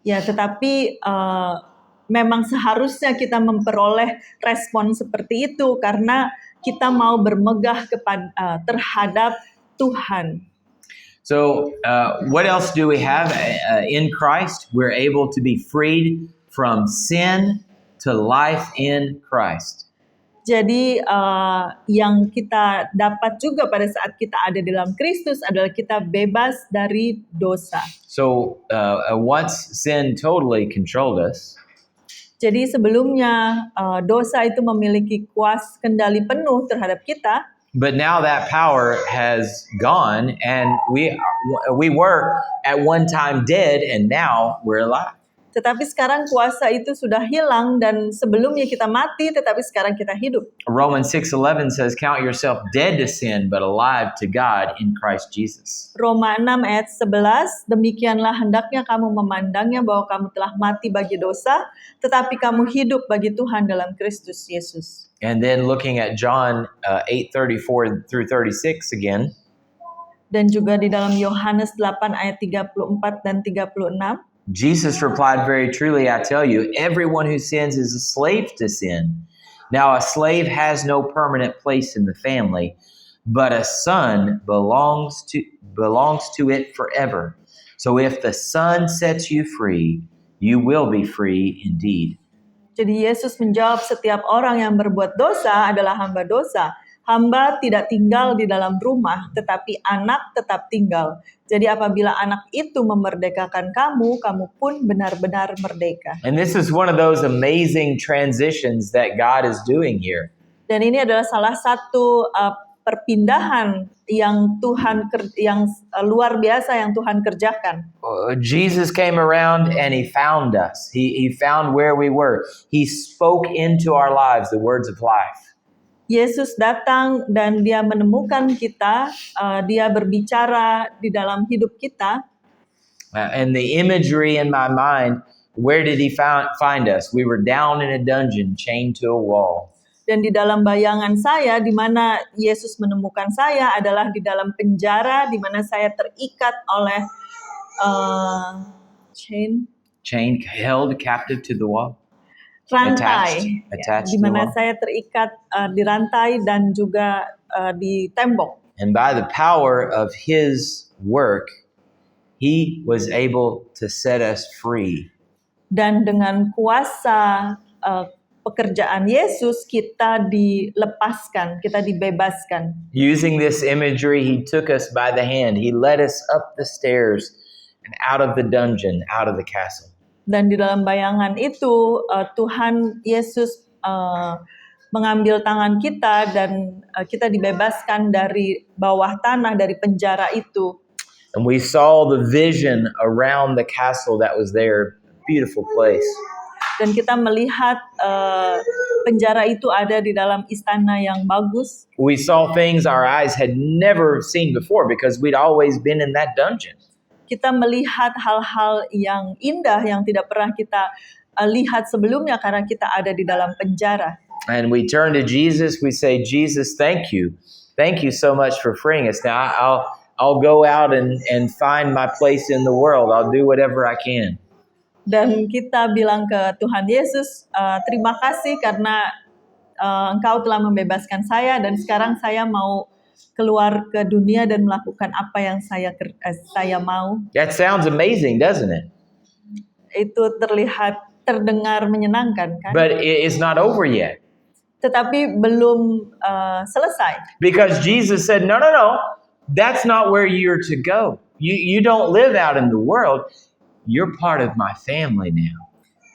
B: Ya, tetapi memang seharusnya kita memperoleh respon seperti itu karena kita mau bermegah terhadap Tuhan.
A: So what else do we have in Christ? We're able to be freed from sin to life in Christ.
B: Jadi yang kita dapat juga pada saat kita ada di dalam Kristus adalah kita bebas dari dosa.
A: So once sin totally controlled us,
B: jadi sebelumnya dosa itu memiliki kendali penuh terhadap kita.
A: but now that power has gone, and we were at one time dead, and now we're alive.
B: Tetapi sekarang kuasa itu sudah hilang, dan sebelumnya kita mati, tetapi sekarang kita hidup.
A: Romans 6:11 says, "Count yourself dead to sin, but alive to God in Christ Jesus."
B: Roma 6 ayat 11, demikianlah hendaknya kamu memandangnya bahwa kamu telah mati bagi dosa, tetapi kamu hidup bagi Tuhan dalam Kristus Yesus.
A: And then looking at John 8:34 through 36 again.
B: Dan juga di dalam Yohanes 8 ayat 34 dan 36.
A: Jesus replied, "Very truly I tell you, everyone who sins is a slave to sin. Now a slave has no permanent place in the family, but a son belongs to it forever. So if the Son sets you free, you will be free indeed."
B: Jadi Yesus menjawab, setiap orang yang berbuat dosa adalah hamba dosa. Hamba tidak tinggal di dalam rumah, tetapi anak tetap tinggal. Jadi apabila anak itu memerdekakan kamu, kamu pun benar-benar merdeka.
A: And this is one of those amazing transitions that God is doing here.
B: Dan ini adalah salah satu perpindahan yang luar biasa yang Tuhan kerjakan.
A: Jesus came around and he found us. He found where we were. He spoke into our lives the words of life.
B: Yesus datang dan dia menemukan kita, dia berbicara di dalam hidup kita.
A: And the imagery in my mind, where did he find us? We were down in a dungeon, chained to a wall.
B: Dan di dalam bayangan saya, di mana Yesus menemukan saya adalah di dalam penjara, di mana saya terikat oleh
A: chain, held captive to the wall.
B: Rantai,
A: attached
B: di mana saya terikat di rantai dan juga di tembok.
A: And by the power of his work, He was able to set us free.
B: Dan dengan kuasa pekerjaan Yesus kita dilepaskan, kita dibebaskan.
A: Using this imagery, he took us by the hand. He led us up the stairs and out of the dungeon, out of the castle.
B: Dan di dalam bayangan itu Tuhan Yesus mengambil tangan kita dan kita dibebaskan dari bawah tanah, dari penjara itu.
A: And we saw the vision around the castle that was there. Beautiful place.
B: Dan kita melihat penjara itu ada di dalam istana yang bagus.
A: We saw things our eyes had never seen before because we'd always been in that dungeon.
B: Kita melihat hal-hal yang indah yang tidak pernah kita lihat sebelumnya karena kita ada di dalam penjara.
A: And we turn to Jesus, we say, Jesus, thank you. Thank you so much for freeing us. Now I'll go out and find my place in the world. I'll do whatever I can.
B: Dan kita bilang ke Tuhan Yesus, terima kasih karena Engkau telah membebaskan saya dan sekarang saya mau keluar ke dunia dan melakukan apa yang saya mau.
A: That sounds amazing, doesn't it?
B: Itu terdengar menyenangkan, kan?
A: But it's not over yet.
B: Tetapi belum selesai.
A: Because Jesus said, no, that's not where you're to go. You don't live out in the world. You're part of my family now.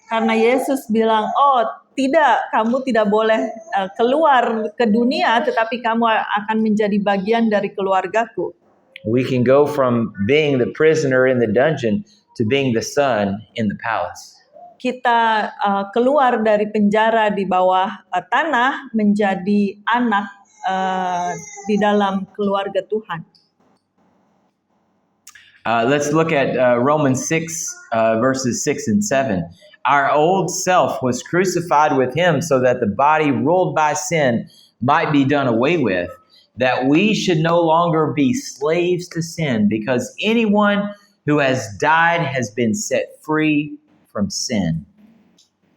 B: Karena Yesus bilang, oh tidak, kamu tidak boleh keluar ke dunia, tetapi kamu akan menjadi bagian dari keluargaku.
A: We can go from being the prisoner in the dungeon to being the son in the palace.
B: Kita keluar dari penjara di bawah tanah menjadi anak di dalam keluarga Tuhan.
A: Let's look at Romans 6, verses 6 and 7. Our old self was crucified with him so that the body ruled by sin might be done away with, that we should no longer be slaves to sin, because anyone who has died has been set free from sin.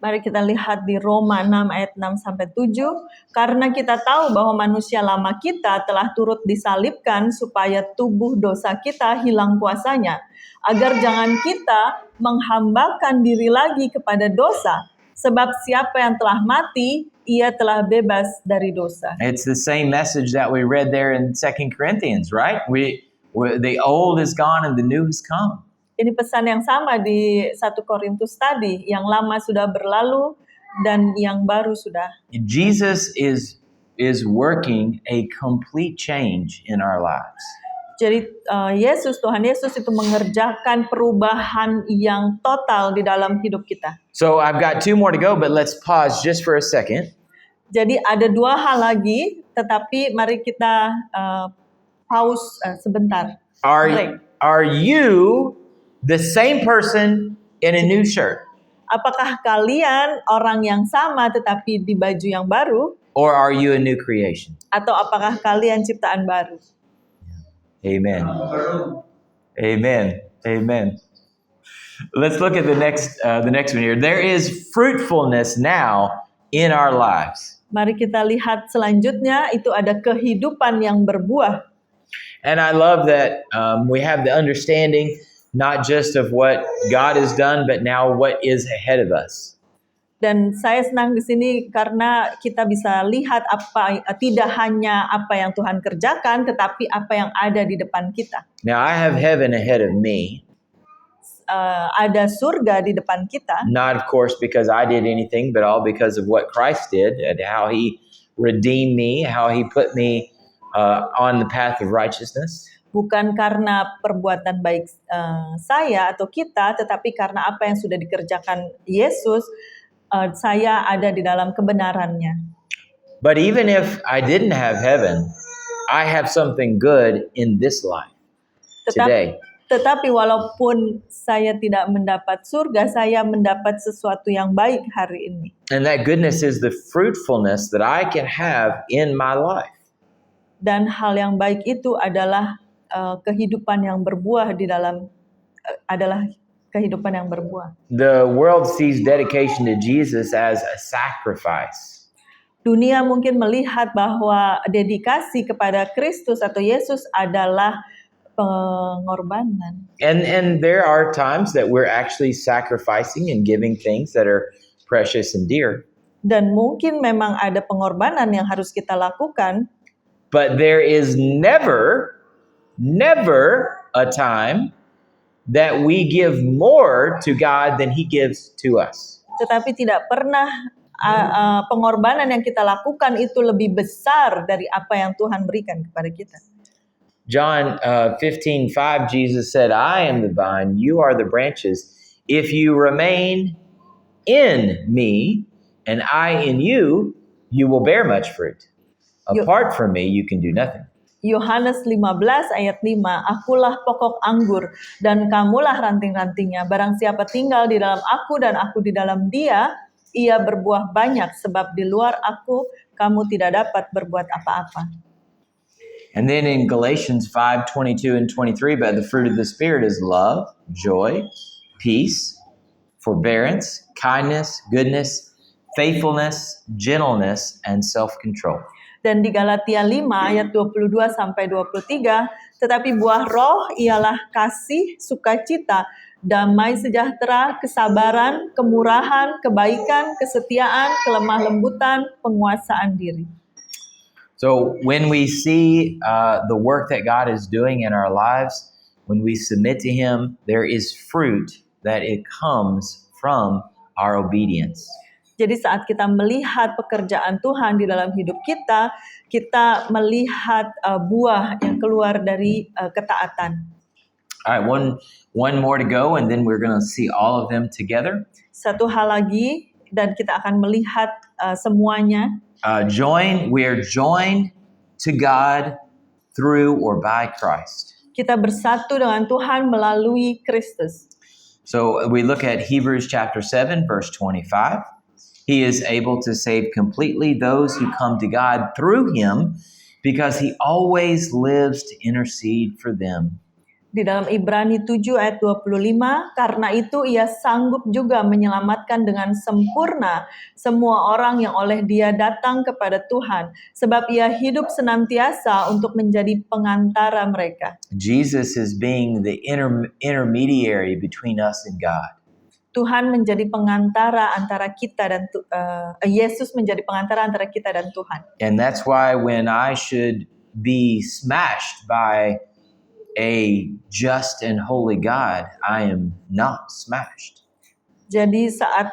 B: Mari kita lihat di Roma 6 ayat 6-7. Karena kita tahu bahwa manusia lama kita telah turut disalibkan supaya tubuh dosa kita hilang kuasanya, agar jangan kita menghambakan diri lagi kepada dosa. Sebab siapa yang telah mati, ia telah bebas dari dosa.
A: It's the same message that we read there in 2 Corinthians, right? The old is gone and the new has come.
B: Ini pesan yang sama di 1 Korintus tadi, yang lama sudah berlalu dan yang baru sudah.
A: Jesus is working a complete change in our lives.
B: Jadi Tuhan Yesus itu mengerjakan perubahan yang total di dalam hidup kita.
A: So I've got 2 more to go, but let's pause just for a second.
B: Jadi ada 2 hal lagi, tetapi mari kita pause sebentar.
A: Are you the same person in a new shirt?
B: Apakah kalian orang yang sama tetapi di baju yang baru?
A: Or are you a new creation?
B: Atau apakah kalian ciptaan baru?
A: Amen. Amen. Amen. Let's look at the next one here. There is fruitfulness now in our lives.
B: Mari kita lihat selanjutnya, itu ada kehidupan yang berbuah.
A: And I love that we have the understanding not just of what God has done, but now what is ahead of us.
B: Dan saya senang di sini karena kita bisa lihat tidak hanya apa yang Tuhan kerjakan, tetapi apa yang ada di depan kita.
A: Now I have heaven ahead of me.
B: Ada surga di depan kita.
A: Not of course because I did anything, but all because of what Christ did and how he redeemed me, how he put me on the path of righteousness.
B: Bukan karena perbuatan baik saya atau kita, tetapi karena apa yang sudah dikerjakan Yesus, saya ada di dalam kebenarannya.
A: But even if I didn't have heaven, I have something good in this life today.
B: Tetapi walaupun saya tidak mendapat surga, saya mendapat sesuatu yang baik hari ini.
A: And that goodness is the fruitfulness that I can have in my life.
B: Dan hal yang baik itu adalah kehidupan yang berbuah di dalam adalah kehidupan yang berbuah.
A: The world sees dedication to Jesus as a sacrifice.
B: Dunia mungkin melihat bahwa dedikasi kepada Kristus atau Yesus adalah pengorbanan.
A: And there are times that we're actually sacrificing and giving things that are precious and dear.
B: Dan mungkin memang ada pengorbanan yang harus kita lakukan,
A: But there is never a time that we give more to God than He gives to us.
B: tetapi tidak pernah pengorbanan yang kita lakukan itu lebih besar dari apa yang Tuhan berikan kepada kita.
A: John 15:5, Jesus said, I am the vine, you are the branches. If you remain in me and I in you, you will bear much fruit. Apart from me, you can do nothing.
B: Yohanes 15 ayat 5, akulah pokok anggur dan kamulah ranting-rantingnya. Barang siapa tinggal di dalam aku dan aku di dalam dia, ia berbuah banyak sebab di luar aku kamu tidak dapat berbuat apa-apa.
A: And then in Galatians 5:22 and 23, but the fruit of the Spirit is love, joy, peace, forbearance, kindness, goodness, faithfulness, gentleness, and self-control.
B: Dan di Galatia 5 ayat 22 sampai 23, tetapi buah roh ialah kasih, sukacita, damai sejahtera, kesabaran, kemurahan, kebaikan, kesetiaan, kelemah lembutan, penguasaan diri.
A: So when we see the work that God is doing in our lives, when we submit to Him, there is fruit that it comes from our obedience.
B: Jadi saat kita melihat pekerjaan Tuhan di dalam hidup kita, kita melihat buah yang keluar dari ketaatan.
A: All right, one more to go, and then we're going to see all of them together.
B: Satu hal lagi, dan kita akan melihat semuanya.
A: We are joined to God through or by Christ.
B: Kita bersatu dengan Tuhan melalui Kristus.
A: So we look at Hebrews chapter 7, verse 25. He is able to save completely those who come to God through Him because He always lives to intercede for them.
B: Di dalam Ibrani 7 ayat 25, karena itu ia sanggup juga menyelamatkan dengan sempurna semua orang yang oleh dia datang kepada Tuhan, sebab ia hidup senantiasa untuk menjadi pengantara mereka.
A: Jesus is being the intermediary between us and God.
B: Tuhan menjadi pengantara antara kita dan Yesus menjadi pengantara antara kita dan Tuhan.
A: And that's why when I should be smashed by a just and holy God, I am not smashed.
B: Jadi saat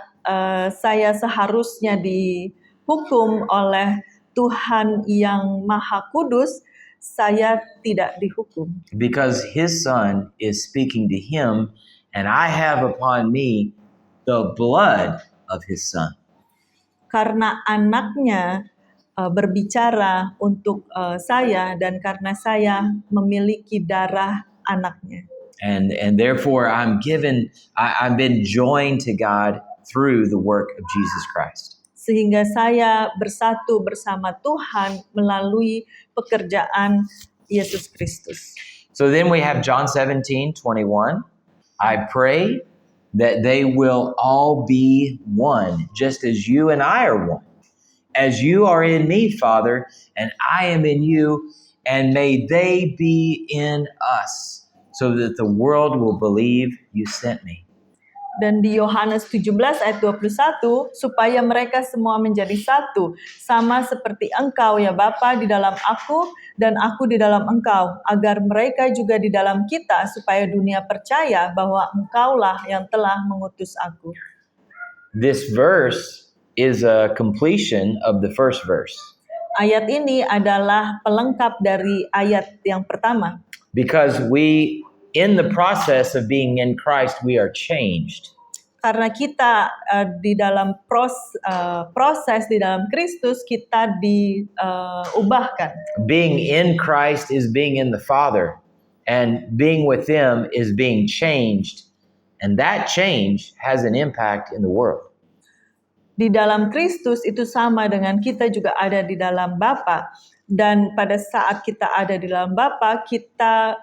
B: saya seharusnya dihukum oleh Tuhan yang Maha Kudus, saya tidak dihukum.
A: Because His Son is speaking to Him, and I have upon me the blood of His Son.
B: Karena anaknya berbicara untuk saya dan karena saya memiliki darah anaknya.
A: And therefore I've been joined to God through the work of Jesus Christ.
B: Sehingga saya bersatu bersama Tuhan melalui pekerjaan Yesus Kristus.
A: So then we have John 17:21. I pray that they will all be one, just as you and I are one. As you are in me, Father, and I am in you, and may they be in us, so that the world will believe you sent me.
B: Dan di Yohanes 17 ayat 21, supaya mereka semua menjadi satu, sama seperti Engkau ya Bapa di dalam aku dan aku di dalam Engkau, agar mereka juga di dalam kita, supaya dunia percaya bahwa Engkaulah yang telah mengutus aku.
A: This verse is a completion of the first verse.
B: Ayat ini adalah pelengkap dari ayat yang pertama.
A: Because in the process of being in Christ, we are changed.
B: Karena kita di dalam proses di dalam Kristus, kita diubahkan.
A: Being in Christ is being in the Father, and being with Him is being changed, and that change has an impact in the world.
B: Di dalam Kristus itu sama dengan kita juga ada di dalam Bapa, dan pada saat kita ada di dalam Bapa, kita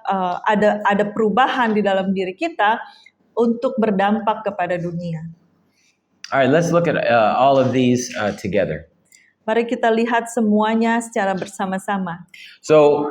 B: ada perubahan di dalam diri kita untuk berdampak kepada dunia.
A: All right, let's look at all of these together.
B: Mari kita lihat semuanya secara bersama-sama.
A: So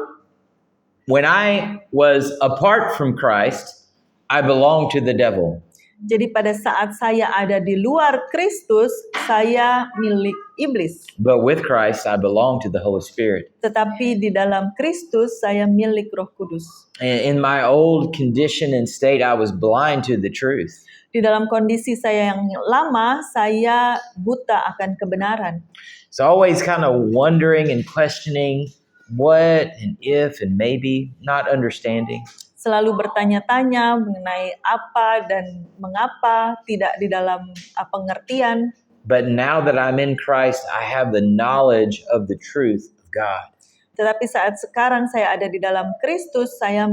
A: when I was apart from Christ, I belonged to the devil.
B: Jadi pada saat saya ada di luar Kristus, saya milik iblis.
A: But with Christ, I belong to the Holy Spirit.
B: Tetapi di dalam Kristus, saya milik Roh Kudus.
A: In my old condition and state, I was blind to the truth.
B: Di dalam kondisi saya yang lama, saya buta akan kebenaran.
A: So always kind of wondering and questioning what and if and maybe, not understanding.
B: Selalu bertanya-tanya mengenai apa dan mengapa, tidak di dalam pengertian.
A: But now that I'm in Christ, I have the knowledge of the truth of God.
B: Tetapi saat sekarang saya ada di dalam Kristus, saya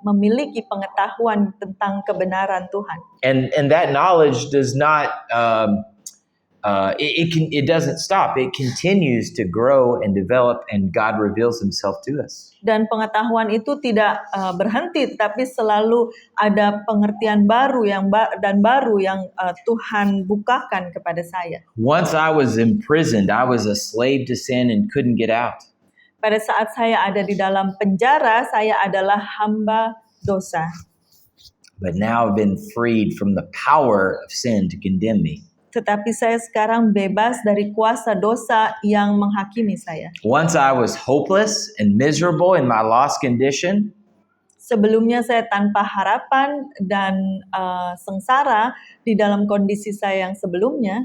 B: memiliki pengetahuan tentang kebenaran Tuhan.
A: And that knowledge does not it doesn't stop. It continues to grow and develop, and God reveals Himself to us.
B: Dan pengetahuan itu tidak berhenti, tapi selalu ada pengertian baru yang Tuhan bukakan kepada saya.
A: Once I was imprisoned, I was a slave to sin and couldn't get out.
B: Pada saat saya ada di dalam penjara, saya adalah hamba dosa.
A: But now I've been freed from the power of sin to condemn me.
B: Tetapi saya sekarang bebas dari kuasa dosa yang menghakimi saya.
A: Once I was hopeless and miserable in my lost condition.
B: Sebelumnya saya tanpa harapan dan sengsara di dalam kondisi saya yang sebelumnya.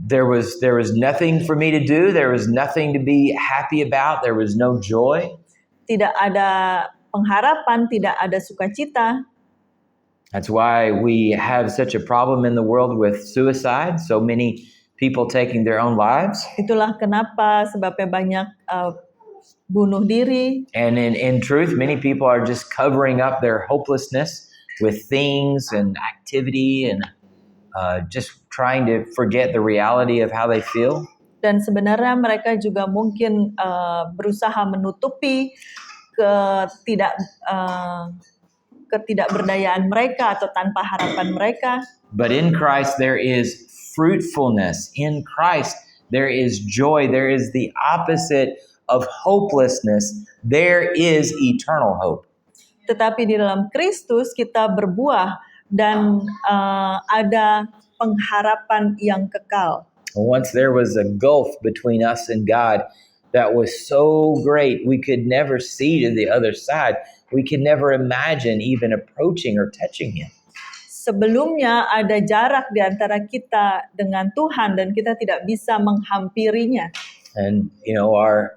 A: There was nothing for me to do. There was nothing to be happy about. There was no joy.
B: Tidak ada pengharapan, tidak ada sukacita.
A: That's why we have such a problem in the world with suicide. So many people taking their own lives.
B: Itulah kenapa sebabnya banyak bunuh diri.
A: And in truth, many people are just covering up their hopelessness with things and activity and just trying to forget the reality of how they feel.
B: Dan sebenarnya mereka juga mungkin berusaha menutupi ketidakberdayaan mereka atau tanpa harapan mereka.
A: But in Christ there is fruitfulness. In Christ there is joy. There is the opposite of hopelessness. There is eternal hope.
B: Tetapi di dalam Kristus kita berbuah dan ada pengharapan yang kekal.
A: Once there was a gulf between us and God that was so great we could never see to the other side. We could never imagine even approaching or touching Him.
B: Sebelumnya ada jarak di antara kita dengan Tuhan dan kita tidak bisa menghampirinya.
A: And our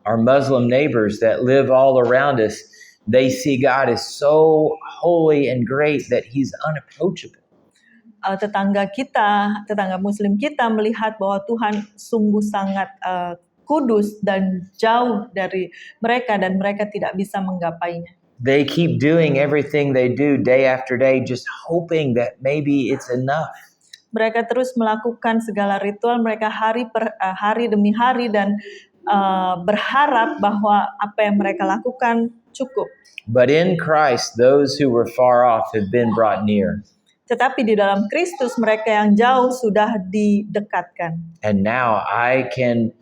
A: Muslim neighbors that live all around us, they see God as so holy and great that He's unapproachable. Tetangga Muslim kita melihat bahwa Tuhan sungguh sangat kudus dan jauh dari mereka dan mereka tidak bisa menggapainya. They keep doing everything they do day after day, just hoping that maybe it's enough.
B: Mereka terus melakukan segala ritual mereka hari demi hari dan berharap bahwa apa yang mereka lakukan cukup.
A: But in Christ, those who were far off have been brought near.
B: Tetapi di dalam Kristus mereka yang jauh sudah didekatkan.
A: And now I can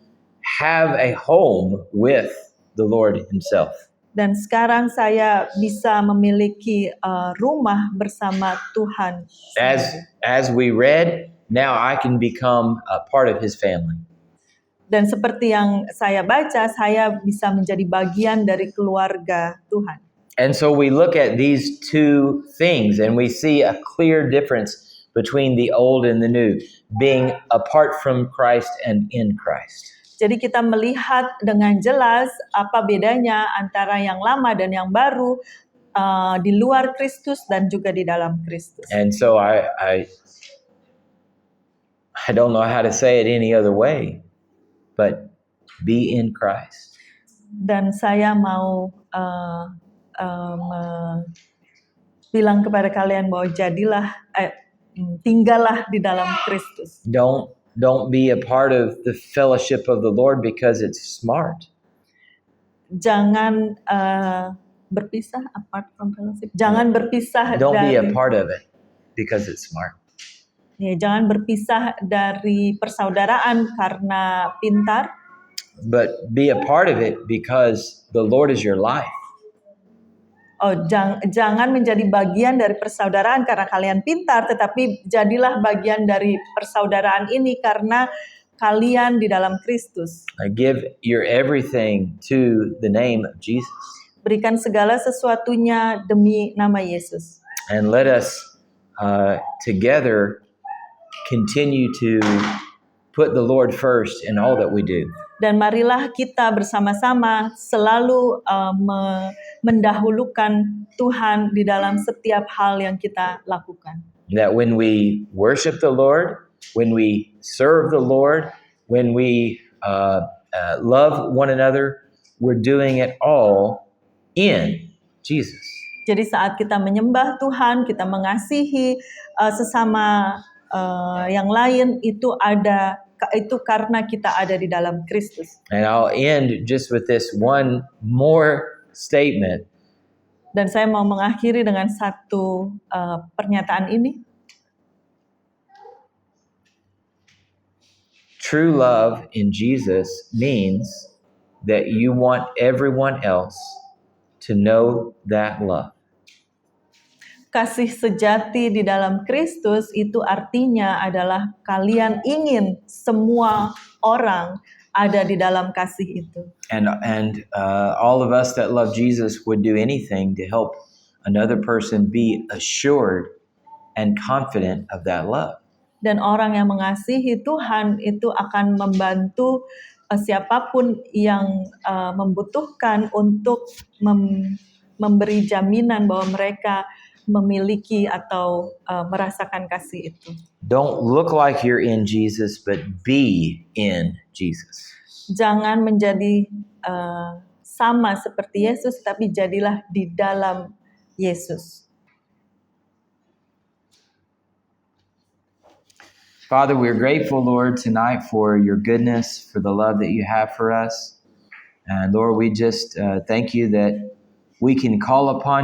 A: have a home with the Lord Himself.
B: Dan sekarang saya bisa memiliki rumah bersama Tuhan.
A: As we read, now I can become a part of His family.
B: Dan seperti yang saya baca, saya bisa menjadi bagian dari keluarga Tuhan.
A: And so we look at these two things and we see a clear difference between the old and the new, being apart from Christ and in Christ.
B: Jadi kita melihat dengan jelas apa bedanya antara yang lama dan yang baru, di luar Kristus dan juga di dalam Kristus.
A: And so I don't know how to say it any other way, but be in Christ.
B: Dan saya mau bilang kepada kalian bahwa tinggallah di dalam Kristus.
A: Don't be a part of the fellowship of the Lord because it's smart.
B: Jangan berpisah apart from fellowship. Jangan berpisah
A: Don't be a part of it because it's smart.
B: Ya, jangan berpisah dari persaudaraan karena pintar.
A: but be a part of it because the Lord is your life.
B: Oh, jangan menjadi bagian dari persaudaraan karena kalian pintar, tetapi jadilah bagian dari persaudaraan ini karena kalian di dalam Kristus.
A: Give your everything to the name of Jesus.
B: Berikan segala sesuatunya demi nama Yesus.
A: And let us together continue to put the Lord first in all that we do.
B: Dan marilah kita bersama-sama selalu mendahulukan Tuhan di dalam setiap hal yang kita lakukan.
A: That when we worship the Lord, when we serve the Lord, when we love one another, we're doing it all in Jesus.
B: Jadi saat kita menyembah Tuhan, kita mengasihi sesama yang lain, itu karena kita ada di dalam Kristus.
A: And I'll end just with this one more statement.
B: Dan saya mau mengakhiri dengan satu pernyataan ini.
A: True love in Jesus means that you want everyone else to know that love.
B: Kasih sejati di dalam Kristus itu artinya adalah kalian ingin semua orang ada di dalam kasih itu.
A: And all of us that love Jesus would do anything to help another person be assured and confident of that love.
B: Dan orang yang mengasihi Tuhan itu akan membantu siapapun yang membutuhkan untuk memberi jaminan bahwa mereka memiliki atau merasakan kasih itu.
A: Don't look like you're in Jesus, but be in Jesus.
B: Jangan menjadi sama seperti Yesus, tapi jadilah di dalam Yesus.
A: Father, we're grateful, Lord, tonight for your goodness, for the love that you have for us. And Lord, we just thank you that we can call upon